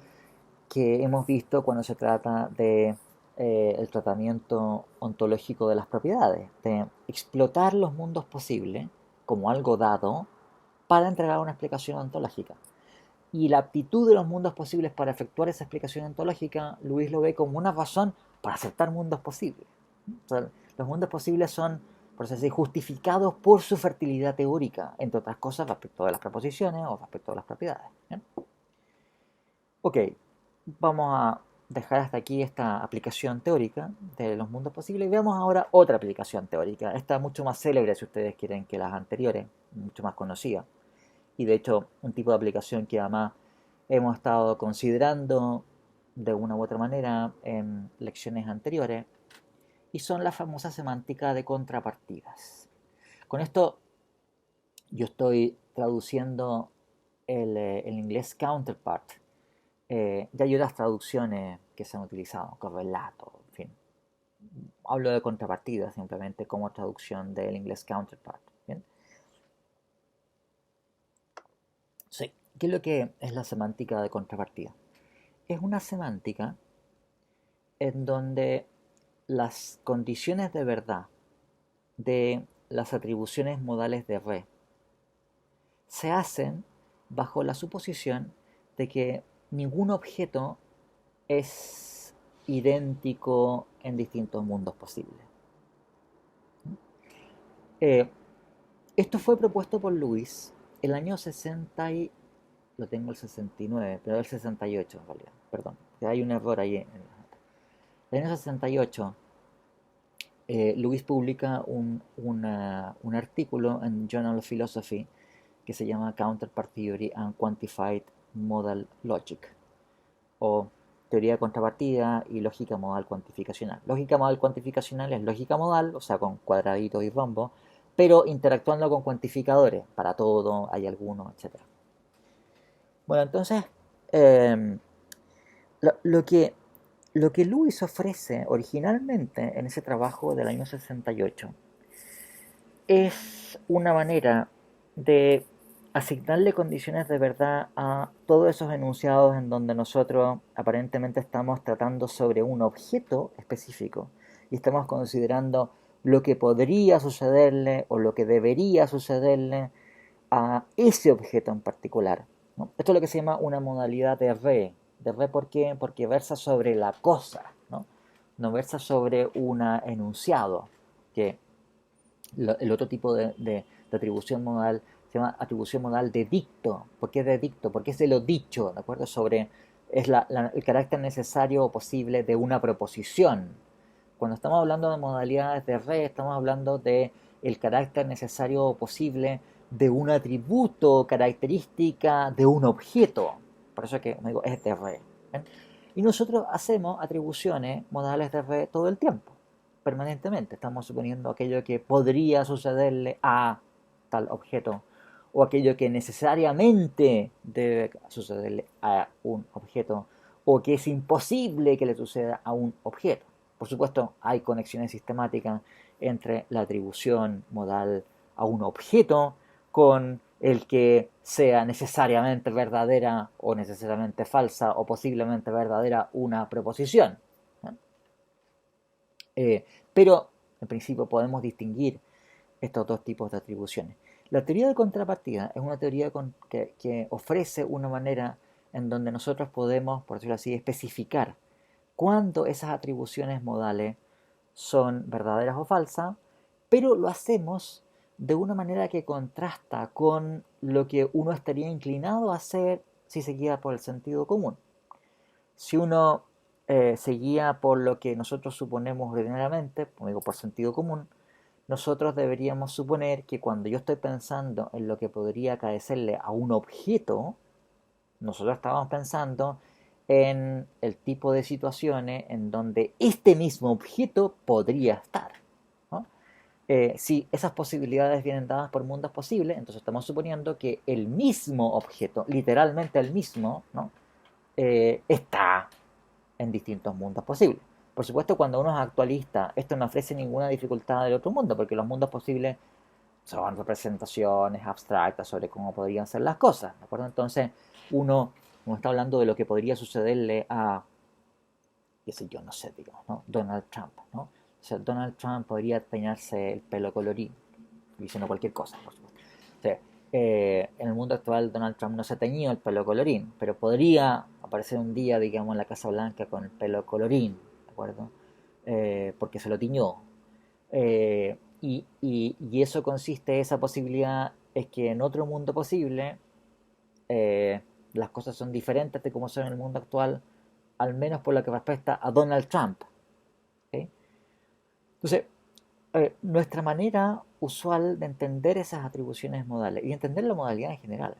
[SPEAKER 1] que hemos visto cuando se trata de el tratamiento ontológico de las propiedades, de explotar los mundos posibles como algo dado para entregar una explicación ontológica. Y la aptitud de los mundos posibles para efectuar esa explicación ontológica, Luis lo ve como una razón para aceptar mundos posibles. O sea, los mundos posibles son, por así decir, justificados por su fertilidad teórica, entre otras cosas respecto de las proposiciones o respecto de las propiedades. ¿Bien? Ok, vamos a dejar hasta aquí esta aplicación teórica de los mundos posibles y veamos ahora otra aplicación teórica. Esta mucho más célebre, si ustedes quieren, que las anteriores, mucho más conocida. Y de hecho, un tipo de aplicación que además hemos estado considerando de una u otra manera en lecciones anteriores, y son la famosa semántica de contrapartidas. Con esto yo estoy traduciendo el inglés counterpart. Ya hay otras traducciones que se han utilizado, correlato, en fin. Hablo de contrapartida simplemente como traducción del inglés counterpart. ¿Bien? Sí. ¿Qué es lo que es la semántica de contrapartida? Es una semántica en donde las condiciones de verdad de las atribuciones modales de re se hacen bajo la suposición de que ningún objeto es idéntico en distintos mundos posibles. Eh, Esto fue propuesto por Luis el año 60 y... lo tengo el 69, pero el 68 en realidad, perdón, hay un error ahí. El año 68, Luis publica un artículo en Journal of Philosophy que se llama Counterpart Theory and Quantified Modal Logic, o teoría de contrapartida y lógica modal cuantificacional. Lógica modal cuantificacional es lógica modal, o sea, con cuadraditos y rombos, pero interactuando con cuantificadores. Para todo hay algunos, etc. Bueno, entonces, eh, lo que, lo que Lewis ofrece originalmente en ese trabajo del año 68 es una manera de asignarle condiciones de verdad a todos esos enunciados en donde nosotros aparentemente estamos tratando sobre un objeto específico y estamos considerando lo que podría sucederle o lo que debería sucederle a ese objeto en particular, ¿no? Esto es lo que se llama una modalidad de re. ¿De re por qué? Porque versa sobre la cosa, ¿no? No versa sobre un enunciado, que el otro tipo de atribución modal se llama atribución modal de dicto. ¿Por qué de dicto? Porque es de lo dicho, ¿de acuerdo? Sobre, es el carácter necesario o posible de una proposición. Cuando estamos hablando de modalidades de re, estamos hablando de el carácter necesario o posible de un atributo o característica de un objeto. Por eso es que me digo, es de re. ¿Ven? Y nosotros hacemos atribuciones modales de re todo el tiempo, permanentemente. Estamos suponiendo aquello que podría sucederle a tal objeto o aquello que necesariamente debe sucederle a un objeto o que es imposible que le suceda a un objeto. Por supuesto, hay conexiones sistemáticas entre la atribución modal a un objeto con el que sea necesariamente verdadera o necesariamente falsa o posiblemente verdadera una proposición, ¿no? Pero en principio podemos distinguir estos dos tipos de atribuciones. La teoría de contrapartida es una teoría que ofrece una manera en donde nosotros podemos, por decirlo así, especificar cuándo esas atribuciones modales son verdaderas o falsas, pero lo hacemos de una manera que contrasta con lo que uno estaría inclinado a hacer si se guía por el sentido común. Si uno se guía por lo que nosotros suponemos ordinariamente, como digo, por sentido común, nosotros deberíamos suponer que cuando yo estoy pensando en lo que podría acaecerle a un objeto, nosotros estábamos pensando en el tipo de situaciones en donde este mismo objeto podría estar, ¿no? Si esas posibilidades vienen dadas por mundos posibles, entonces estamos suponiendo que el mismo objeto, literalmente el mismo, ¿no? Está en distintos mundos posibles. Por supuesto, cuando uno es actualista, esto no ofrece ninguna dificultad del otro mundo, porque los mundos posibles son representaciones abstractas sobre cómo podrían ser las cosas, ¿de acuerdo? Entonces, uno está hablando de lo que podría sucederle a, qué sé yo, no sé, digamos, ¿no? Donald Trump, ¿no? O sea, Donald Trump podría peinarse el pelo colorín, diciendo cualquier cosa, por supuesto. O sea, en el mundo actual Donald Trump no se ha teñido el pelo colorín, pero podría aparecer un día, digamos, en la Casa Blanca con el pelo colorín, ¿de acuerdo? Porque se lo tiñó. Y eso consiste, esa posibilidad es que en otro mundo posible las cosas son diferentes de como son en el mundo actual, al menos por lo que respecta a Donald Trump. ¿Sí? Entonces, nuestra manera usual de entender esas atribuciones modales y entender la modalidad en general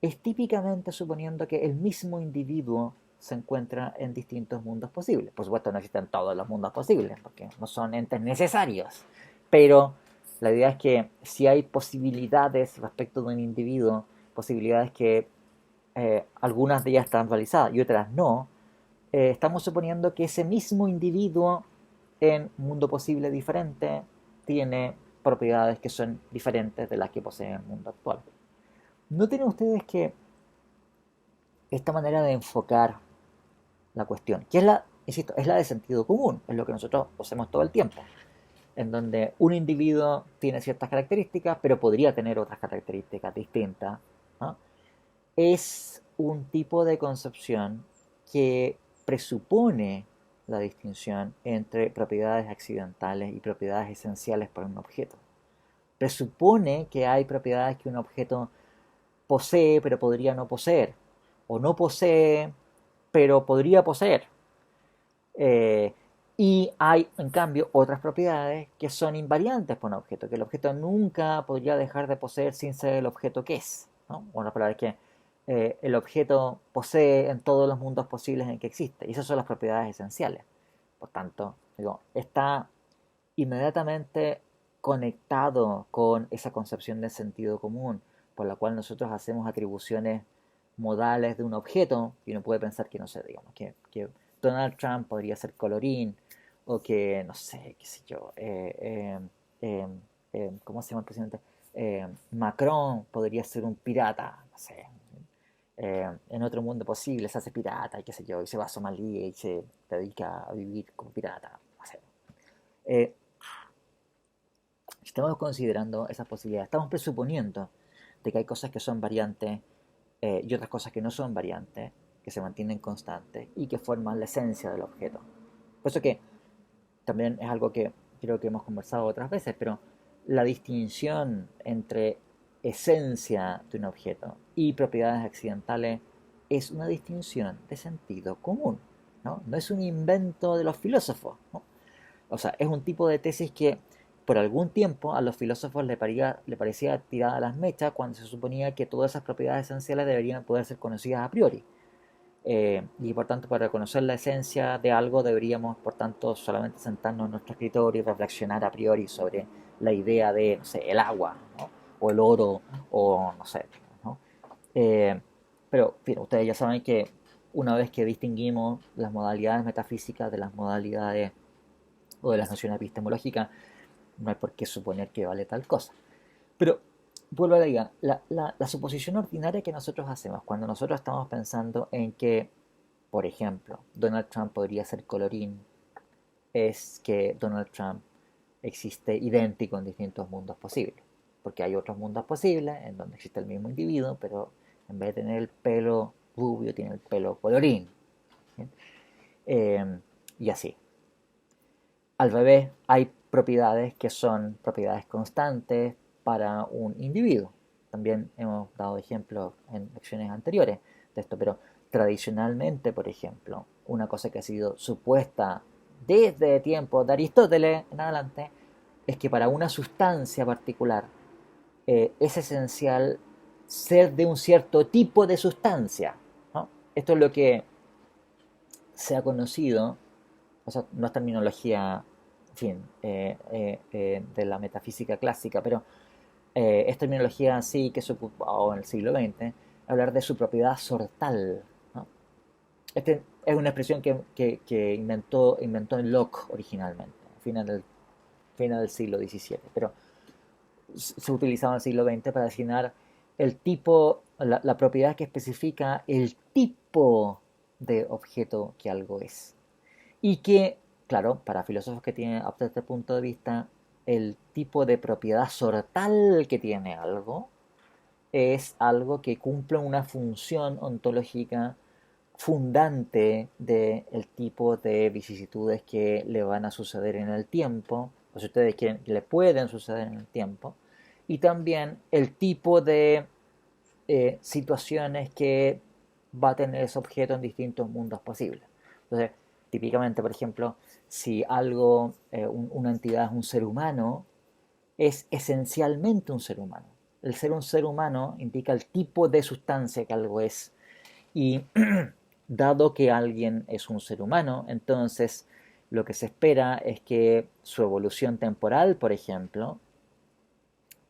[SPEAKER 1] es típicamente suponiendo que el mismo individuo se encuentra en distintos mundos posibles. Por supuesto, no existen todos los mundos posibles, porque no son entes necesarios. Pero la idea es que si hay posibilidades respecto de un individuo, posibilidades que algunas de ellas están realizadas y otras no, estamos suponiendo que ese mismo individuo en un mundo posible diferente tiene propiedades que son diferentes de las que posee el mundo actual. Noten ustedes que esta manera de enfocar la cuestión, que es la, insisto, es la de sentido común, es lo que nosotros hacemos todo el tiempo, en donde un individuo tiene ciertas características, pero podría tener otras características distintas, ¿no? Es un tipo de concepción que presupone la distinción entre propiedades accidentales y propiedades esenciales para un objeto. Presupone que hay propiedades que un objeto posee pero podría no poseer, o no posee pero podría poseer. Eh, y hay, en cambio, otras propiedades que son invariantes para un objeto, que el objeto nunca podría dejar de poseer sin ser el objeto que es, ¿no? Una palabra es que el objeto posee en todos los mundos posibles en que existe, y esas son las propiedades esenciales. Por tanto, digo, está inmediatamente conectado con esa concepción de sentido común, por la cual nosotros hacemos atribuciones modales de un objeto, y uno puede pensar que, no sé, digamos, que Donald Trump podría ser colorín, o que, no sé, qué sé yo, ¿cómo se llama el presidente? Macron podría ser un pirata, no sé. En otro mundo posible se hace pirata, y qué sé yo, y se va a Somalia y se dedica a vivir como pirata, no sé. Eh, Estamos considerando esas posibilidades, estamos presuponiendo de que hay cosas que son variantes y otras cosas que no son variantes, que se mantienen constantes y que forman la esencia del objeto. Por eso que también es algo que creo que hemos conversado otras veces, pero la distinción entre esencia de un objeto y propiedades accidentales es una distinción de sentido común, ¿no? No es un invento de los filósofos, ¿no? O sea, es un tipo de tesis que por algún tiempo a los filósofos le parecía tirada a las mechas cuando se suponía que todas esas propiedades esenciales deberían poder ser conocidas a priori. Y por tanto, para conocer la esencia de algo deberíamos, por tanto, solamente sentarnos en nuestro escritorio y reflexionar a priori sobre la idea de, no sé, el agua, ¿no? O el oro, o no sé, ¿no? Eh, pero, en fin, ustedes ya saben que una vez que distinguimos las modalidades metafísicas de las modalidades o de las nociones epistemológicas, no hay por qué suponer que vale tal cosa. Pero vuelvo a la idea, la suposición ordinaria que nosotros hacemos cuando nosotros estamos pensando en que, por ejemplo, Donald Trump podría ser colorín, es que Donald Trump existe idéntico en distintos mundos posibles. Porque hay otros mundos posibles en donde existe el mismo individuo, pero en vez de tener el pelo rubio, tiene el pelo colorín. ¿Sí? Y así. Al revés, hay propiedades que son propiedades constantes para un individuo. También hemos dado ejemplos en lecciones anteriores de esto, pero tradicionalmente, por ejemplo, una cosa que ha sido supuesta desde tiempos de Aristóteles en adelante es que para una sustancia particular es esencial ser de un cierto tipo de sustancia, ¿no? Esto es lo que se ha conocido, o sea, no es terminología, en fin, de la metafísica clásica, pero es terminología así que se ocupó en el siglo XX, hablar de su propiedad sortal, ¿no? Este es una expresión que inventó Locke originalmente, final del siglo XVII, pero se utilizaba en el siglo XX para designar el tipo, la propiedad que especifica el tipo de objeto que algo es. Y que, claro, para filósofos que tienen hasta este punto de vista, el tipo de propiedad sortal que tiene algo es algo que cumple una función ontológica fundante del tipo de vicisitudes que le van a suceder en el tiempo, o si ustedes quieren, que le pueden suceder en el tiempo, y también el tipo de situaciones que va a tener ese objeto en distintos mundos posibles. Entonces, típicamente, por ejemplo, si algo, una entidad es un ser humano, es esencialmente un ser humano. El ser un ser humano indica el tipo de sustancia que algo es. Y dado que alguien es un ser humano, entonces lo que se espera es que su evolución temporal, por ejemplo,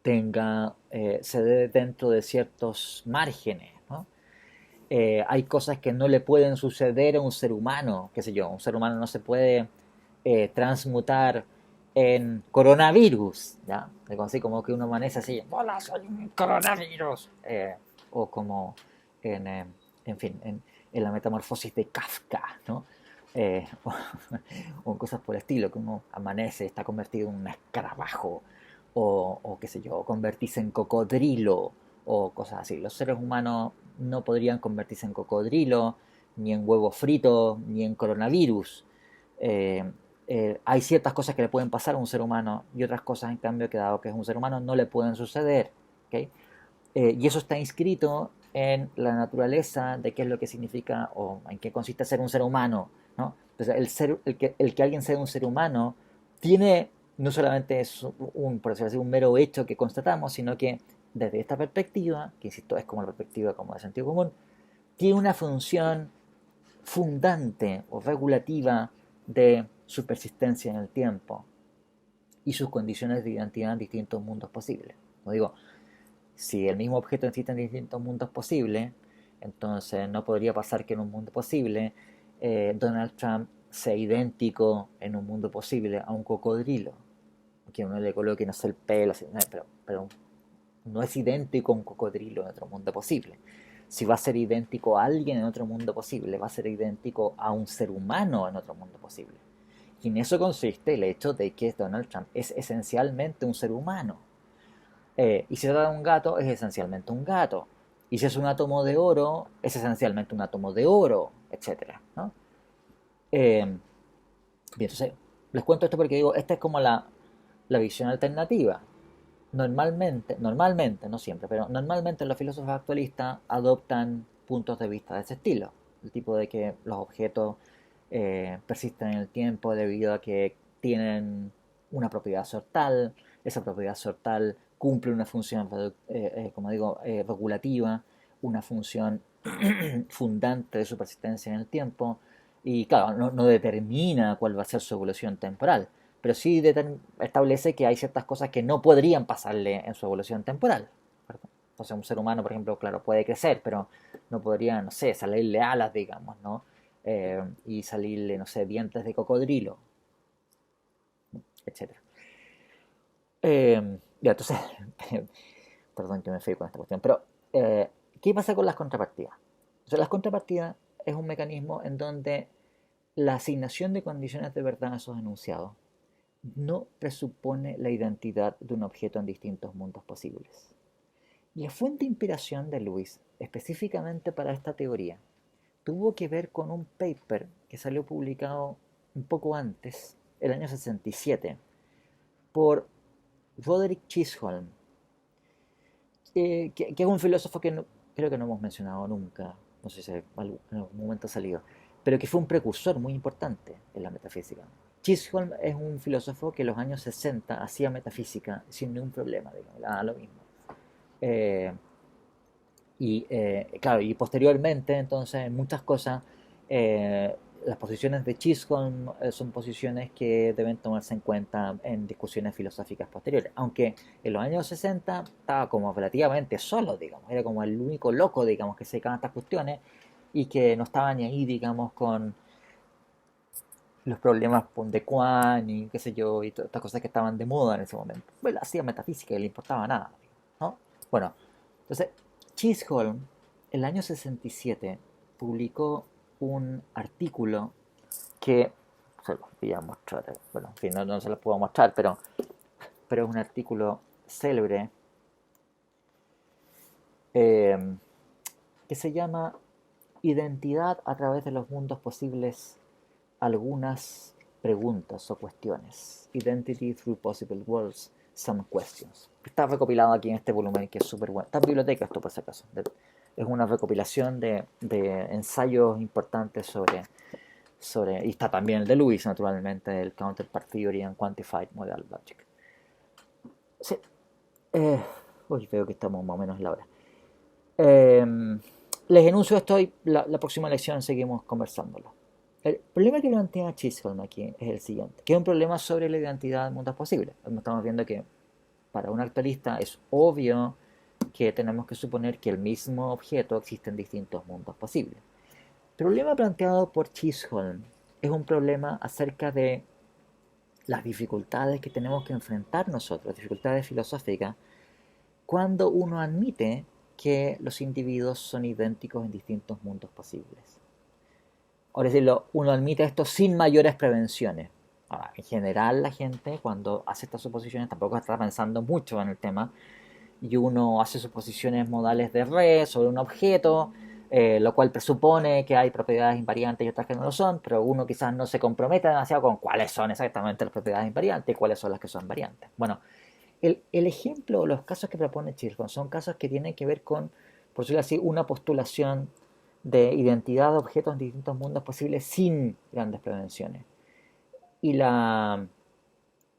[SPEAKER 1] se dé dentro de ciertos márgenes, ¿no? Hay cosas que no le pueden suceder a un ser humano, qué sé yo, un ser humano no se puede transmutar en coronavirus, ¿ya? Algo así como que uno amanece así, hola, soy un coronavirus, o como en, en fin, en la metamorfosis de Kafka, ¿no? O, o cosas por el estilo, que uno amanece, está convertido en un escarabajo, o qué sé yo, convertirse en cocodrilo, o cosas así. Los seres humanos no podrían convertirse en cocodrilo, ni en huevo frito, ni en coronavirus. Eh, hay ciertas cosas que le pueden pasar a un ser humano y otras cosas, en cambio, que dado que es un ser humano, no le pueden suceder. ¿Okay? Y eso está inscrito en la naturaleza de qué es lo que significa o en qué consiste ser un ser humano, ¿no? Entonces, el que alguien sea un ser humano tiene, no solamente es por decirlo así, un mero hecho que constatamos, sino que desde esta perspectiva, que insisto, es como la perspectiva como de sentido común, tiene una función fundante o regulativa de su persistencia en el tiempo y sus condiciones de identidad en distintos mundos posibles. Como digo, si el mismo objeto existe en distintos mundos posibles, entonces no podría pasar que en un mundo posible Donald Trump sea idéntico en un mundo posible a un cocodrilo. Que uno le coloque, no sé, el pelo, así, pero no es idéntico a un cocodrilo en otro mundo posible. Si va a ser idéntico a alguien en otro mundo posible, va a ser idéntico a un ser humano en otro mundo posible. Y en eso consiste el hecho de que Donald Trump es esencialmente un ser humano. Y si se trata de un gato, es esencialmente un gato. Y si es un átomo de oro, es esencialmente un átomo de oro, etcétera, ¿no? Bien, entonces, les cuento esto porque digo, esta es como la visión alternativa. Normalmente, no siempre, pero normalmente los filósofos actualistas adoptan puntos de vista de ese estilo. El tipo de que los objetos persisten en el tiempo debido a que tienen una propiedad sortal, esa propiedad sortal cumple una función, como digo, regulativa, una función fundante de su persistencia en el tiempo, y claro, no determina cuál va a ser su evolución temporal, pero sí establece que hay ciertas cosas que no podrían pasarle en su evolución temporal. Entonces un ser humano, por ejemplo, claro, puede crecer, pero no podría, no sé, salirle alas, digamos, ¿no? Y salirle, no sé, dientes de cocodrilo, etcétera. Ya, entonces, perdón que me fui con esta cuestión, pero ¿qué pasa con las contrapartidas? O sea, las contrapartidas es un mecanismo en donde la asignación de condiciones de verdad a esos enunciados no presupone la identidad de un objeto en distintos mundos posibles. La fuente de inspiración de Lewis, específicamente para esta teoría, tuvo que ver con un paper que salió publicado un poco antes, el año 67, por Roderick Chisholm, que es un filósofo que creo que no hemos mencionado nunca, no sé si en algún momento ha salido, pero que fue un precursor muy importante en la metafísica. Chisholm es un filósofo que en los años 60 hacía metafísica sin ningún problema, digamos, lo mismo. Eh, claro, y posteriormente, entonces, en muchas cosas, las posiciones de Chisholm son posiciones que deben tomarse en cuenta en discusiones filosóficas posteriores. Aunque en los años 60 estaba como relativamente solo, digamos, era como el único loco, digamos, que se dedicaba a estas cuestiones y que no estaba ni ahí, digamos, con los problemas de Quine y qué sé yo, y todas estas cosas que estaban de moda en ese momento. Bueno, hacía metafísica y le importaba nada, ¿no? Bueno, entonces, Chisholm, en el año 67, publicó un artículo que se los voy a mostrar. Bueno, en fin, no se los puedo mostrar, pero es un artículo célebre eh, que se llama Identidad a través de los mundos posibles, algunas preguntas o cuestiones. Identity through possible worlds, some questions. Está recopilado aquí en este volumen que es súper bueno. Está en biblioteca esto por si acaso. Es una recopilación de ensayos importantes y está también el de Lewis, naturalmente, el Counterpart Theory and Quantified Modal Logic. Sí. Hoy veo que estamos más o menos en la hora. Les enuncio esto y la próxima lección seguimos conversándolo. El problema que plantea Chisholm aquí es el siguiente, que es un problema sobre la identidad de mundos posibles. Estamos viendo que para un actualista es obvio que tenemos que suponer que el mismo objeto existe en distintos mundos posibles. El problema planteado por Chisholm es un problema acerca de las dificultades que tenemos que enfrentar nosotros, dificultades filosóficas, cuando uno admite que los individuos son idénticos en distintos mundos posibles. Por decirlo, uno admite esto sin mayores prevenciones. Ahora, en general la gente cuando hace estas suposiciones tampoco está pensando mucho en el tema y uno hace suposiciones modales de red sobre un objeto, lo cual presupone que hay propiedades invariantes y otras que no lo son, pero uno quizás no se compromete demasiado con cuáles son exactamente las propiedades invariantes y cuáles son las que son variantes. Bueno, el ejemplo, los casos que propone Chisholm son casos que tienen que ver con, por decirlo así, una postulación de identidad de objetos en distintos mundos posibles sin grandes prevenciones. Y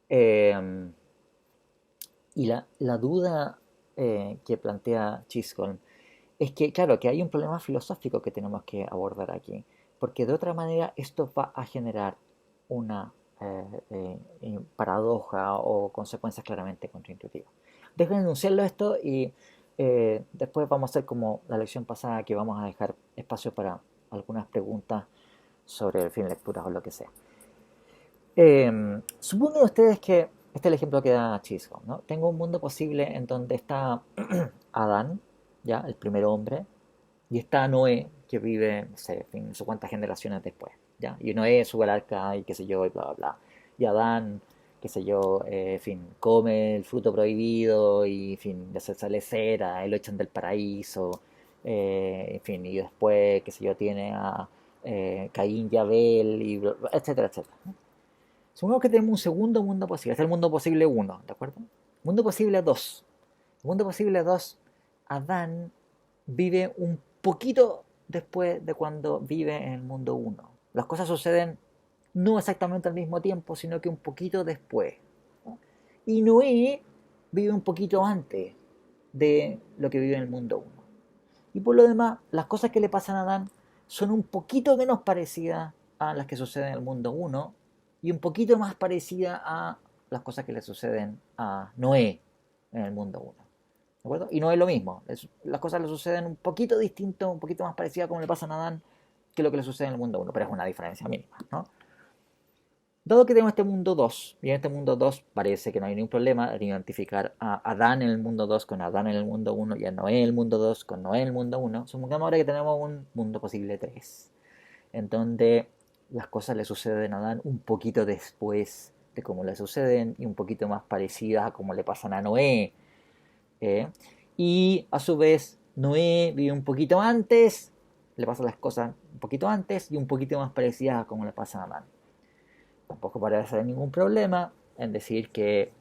[SPEAKER 1] eh, la duda que plantea Chisholm es que, claro, que hay un problema filosófico que tenemos que abordar aquí, porque de otra manera esto va a generar una paradoja o consecuencias claramente contraintuitivas. Dejo de enunciarlo esto y después vamos a hacer como la lección pasada, que vamos a dejar espacio para algunas preguntas sobre el fin, lecturas o lo que sea. Supongan ustedes que este es el ejemplo que da Chisholm, ¿no? Tengo un mundo posible en donde está Adán, ya, el primer hombre, y está Noé, que vive, no sé, no sé cuántas generaciones después, ¿ya? Y Noé sube al arca y qué sé yo, y bla, bla, bla. Y Adán, qué sé yo, en fin, come el fruto prohibido y, en fin, se sale cera, y lo echan del paraíso, en fin, y después, qué sé yo, tiene a Caín y Abel, y etcétera, etcétera, ¿no? Supongamos que tenemos un segundo mundo posible, este es el mundo posible 1, ¿de acuerdo? Mundo posible 2. El mundo posible 2, Adán vive un poquito después de cuando vive en el mundo 1. Las cosas suceden no exactamente al mismo tiempo, sino que un poquito después, ¿no? Y Noé vive un poquito antes de lo que vive en el mundo 1. Y por lo demás, las cosas que le pasan a Adán son un poquito menos parecidas a las que suceden en el mundo 1 y un poquito más parecidas a las cosas que le suceden a Noé en el mundo 1. ¿De acuerdo? Y no es lo mismo. Las cosas le suceden un poquito distinto, un poquito más parecidas como le pasa a Adán que lo que le sucede en el mundo 1, pero es una diferencia mínima, ¿no? Dado que tenemos este mundo 2 y en este mundo 2 parece que no hay ningún problema en identificar a Adán en el mundo 2 con Adán en el mundo uno y a Noé en el mundo 2 con Noé en el mundo uno, supongamos ahora que tenemos un mundo posible 3 en donde las cosas le suceden a Adán un poquito después de cómo le suceden y un poquito más parecidas a cómo le pasan a Noé. ¿eh? Y a su vez, Noé vive un poquito antes, le pasan las cosas un poquito antes y un poquito más parecidas a cómo le pasan a Adán. Tampoco parece haber ningún problema en decir que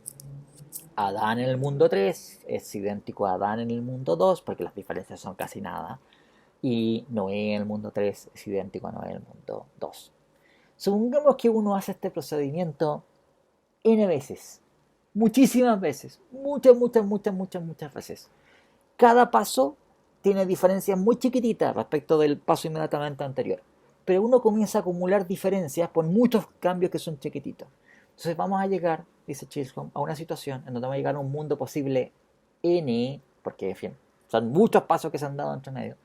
[SPEAKER 1] Adán en el mundo 3 es idéntico a Adán en el mundo 2 porque las diferencias son casi nada. Y Noé en el mundo 3 es idéntico a Noé en el mundo 2. Supongamos que uno hace este procedimiento N veces, muchísimas veces, muchas veces. Cada paso tiene diferencias muy chiquititas respecto del paso inmediatamente anterior. Pero uno comienza a acumular diferencias por muchos cambios que son chiquititos. Entonces vamos a llegar, dice Chisholm, a una situación en donde vamos a llegar a un mundo posible N, porque en fin, son muchos pasos que se han dado entre medio,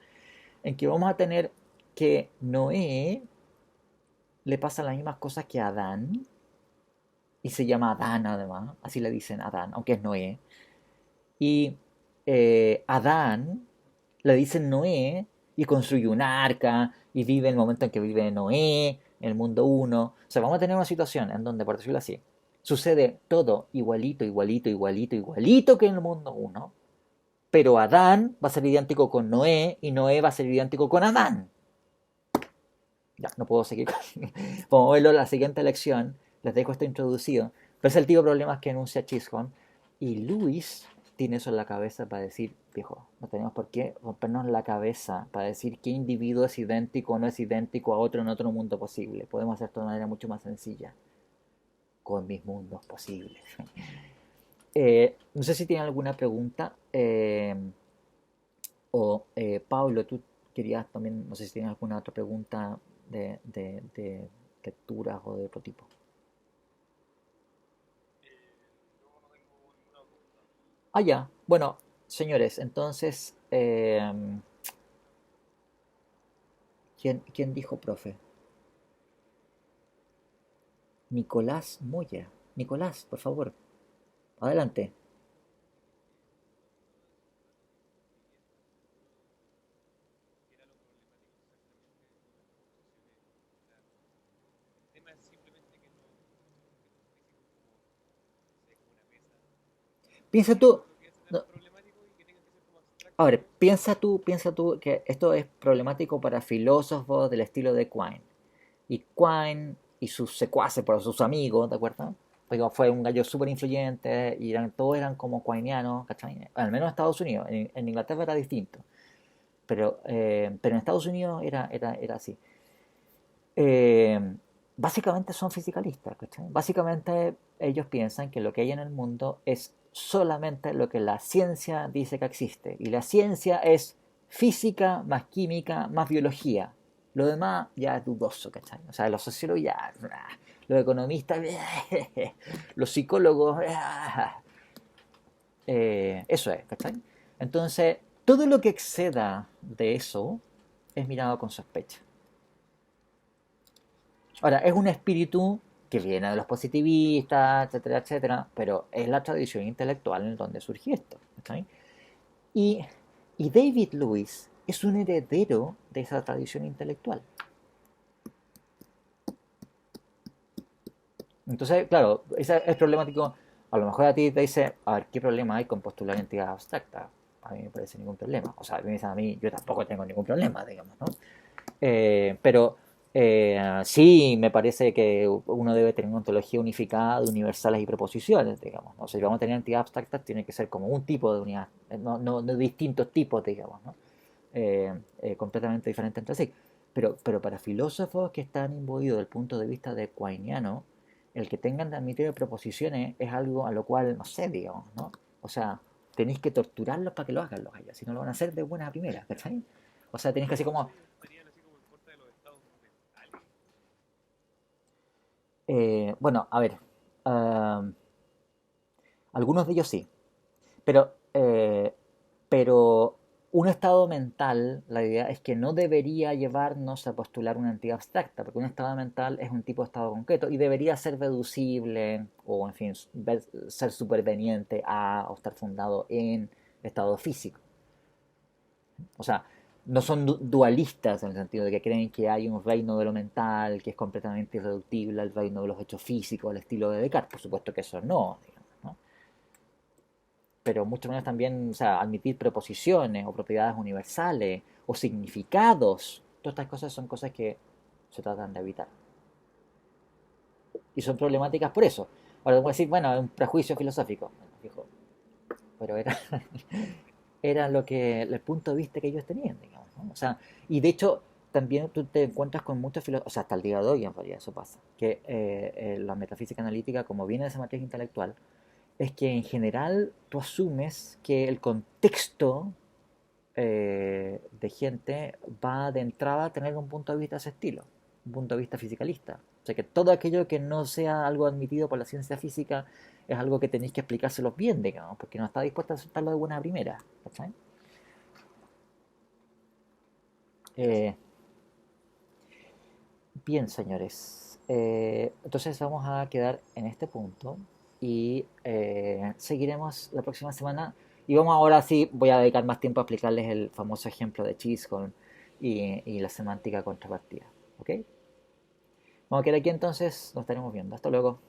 [SPEAKER 1] en que vamos a tener que Noé le pasa las mismas cosas que a Adán, y se llama Adán además, así le dicen Adán, aunque es Noé, y Adán le dicen Noé y construye un arca y vive el momento en que vive Noé, en el mundo uno. O sea, vamos a tener una situación en donde, por decirlo así, sucede todo igualito que en el mundo uno, pero Adán va a ser idéntico con Noé y Noé va a ser idéntico con Adán. Ya, no puedo seguir con... Vamos a verlo en la siguiente lección. Les dejo esto introducido. Pero es el tipo de problemas que enuncia Chisholm. Y Lewis tiene eso en la cabeza para decir, viejo, no tenemos por qué rompernos la cabeza para decir qué individuo es idéntico o no es idéntico a otro en otro mundo posible. Podemos hacer esto de manera mucho más sencilla. Con mis mundos posibles. No sé si tienen alguna pregunta. Pablo, tú querías también, no sé si tienes alguna otra pregunta de lecturas o de otro tipo. Ah, ya. Bueno, señores, entonces, ¿quién dijo profe? Nicolás Moya. Nicolás, por favor, adelante. Piensa tú, no, a ver, piensa tú que esto es problemático para filósofos del estilo de Quine. Y Quine y sus secuaces, por sus amigos, ¿de acuerdo? Porque fue un gallo súper influyente y todos eran como quineanos, ¿cachai? Al menos en Estados Unidos, en Inglaterra era distinto, pero en Estados Unidos era así. Eh, Básicamente son fisicalistas, ¿cachai? Básicamente ellos piensan que lo que hay en el mundo es solamente lo que la ciencia dice que existe. Y la ciencia es física más química más biología. Lo demás ya es dudoso, ¿cachai? O sea, los sociólogos ya, los economistas, los psicólogos, eso es, ¿cachai? Entonces, todo lo que exceda de eso es mirado con sospecha. Ahora, es un espíritu que viene de los positivistas, etcétera, etcétera, pero es la tradición intelectual en donde surgió esto. ¿Okay? Y, y David Lewis es un heredero de esa tradición intelectual. Entonces, claro, es problemático. A lo mejor a ti te dice, a ver, ¿qué problema hay con postular entidades abstractas? A mí me parece ningún problema. O sea, a mí me dicen a mí, yo tampoco tengo ningún problema, digamos, ¿no? Pero sí, me parece que uno debe tener una ontología unificada de universales y preposiciones, digamos, ¿no? Si vamos a tener entidades abstractas, tiene que ser como un tipo de unidad, no distintos tipos, digamos, ¿no? Completamente diferentes entre sí. Pero para filósofos que están imbuidos del punto de vista de Quineano, el que tengan de admitir proposiciones es algo a lo cual, no sé, digamos, ¿no? O sea, tenéis que torturarlos para que lo hagan los gallos, si no lo van a hacer de buena primera, ¿cachai? O sea, tenéis que así como, bueno, a ver, um, algunos de ellos sí, pero, pero un estado mental, la idea es que no debería llevarnos a postular una entidad abstracta, porque un estado mental es un tipo de estado concreto y debería ser reducible o, en fin, ser superveniente a o estar fundado en estado físico. O sea, no son dualistas en el sentido de que creen que hay un reino de lo mental que es completamente irreductible al reino de los hechos físicos, al estilo de Descartes. Por supuesto que eso no, digamos, ¿no? Pero mucho menos también, o sea, admitir proposiciones o propiedades universales o significados. Todas estas cosas son cosas que se tratan de evitar. Y son problemáticas por eso. Ahora, voy a decir, bueno, es un prejuicio filosófico. Bueno, fijo, pero era lo que el punto de vista que ellos tenían, digamos, ¿no? O sea, y de hecho también tú te encuentras con muchos filósofos, o sea, hasta el día de hoy en realidad eso pasa, que la metafísica analítica, como viene de esa matriz intelectual, es que en general tú asumes que el contexto de gente va de entrada a tener un punto de vista de ese estilo, un punto de vista fisicalista. O sea que todo aquello que no sea algo admitido por la ciencia física es algo que tenéis que explicárselo bien, digamos, porque no está dispuesto a aceptarlo de buena primera. ¿Cachai? Eh, Bien, señores. Entonces vamos a quedar en este punto y seguiremos la próxima semana. Y vamos ahora sí, voy a dedicar más tiempo a explicarles el famoso ejemplo de Chisholm y la semántica contrapartida. ¿Ok? Vamos a quedar aquí entonces, nos estaremos viendo. Hasta luego.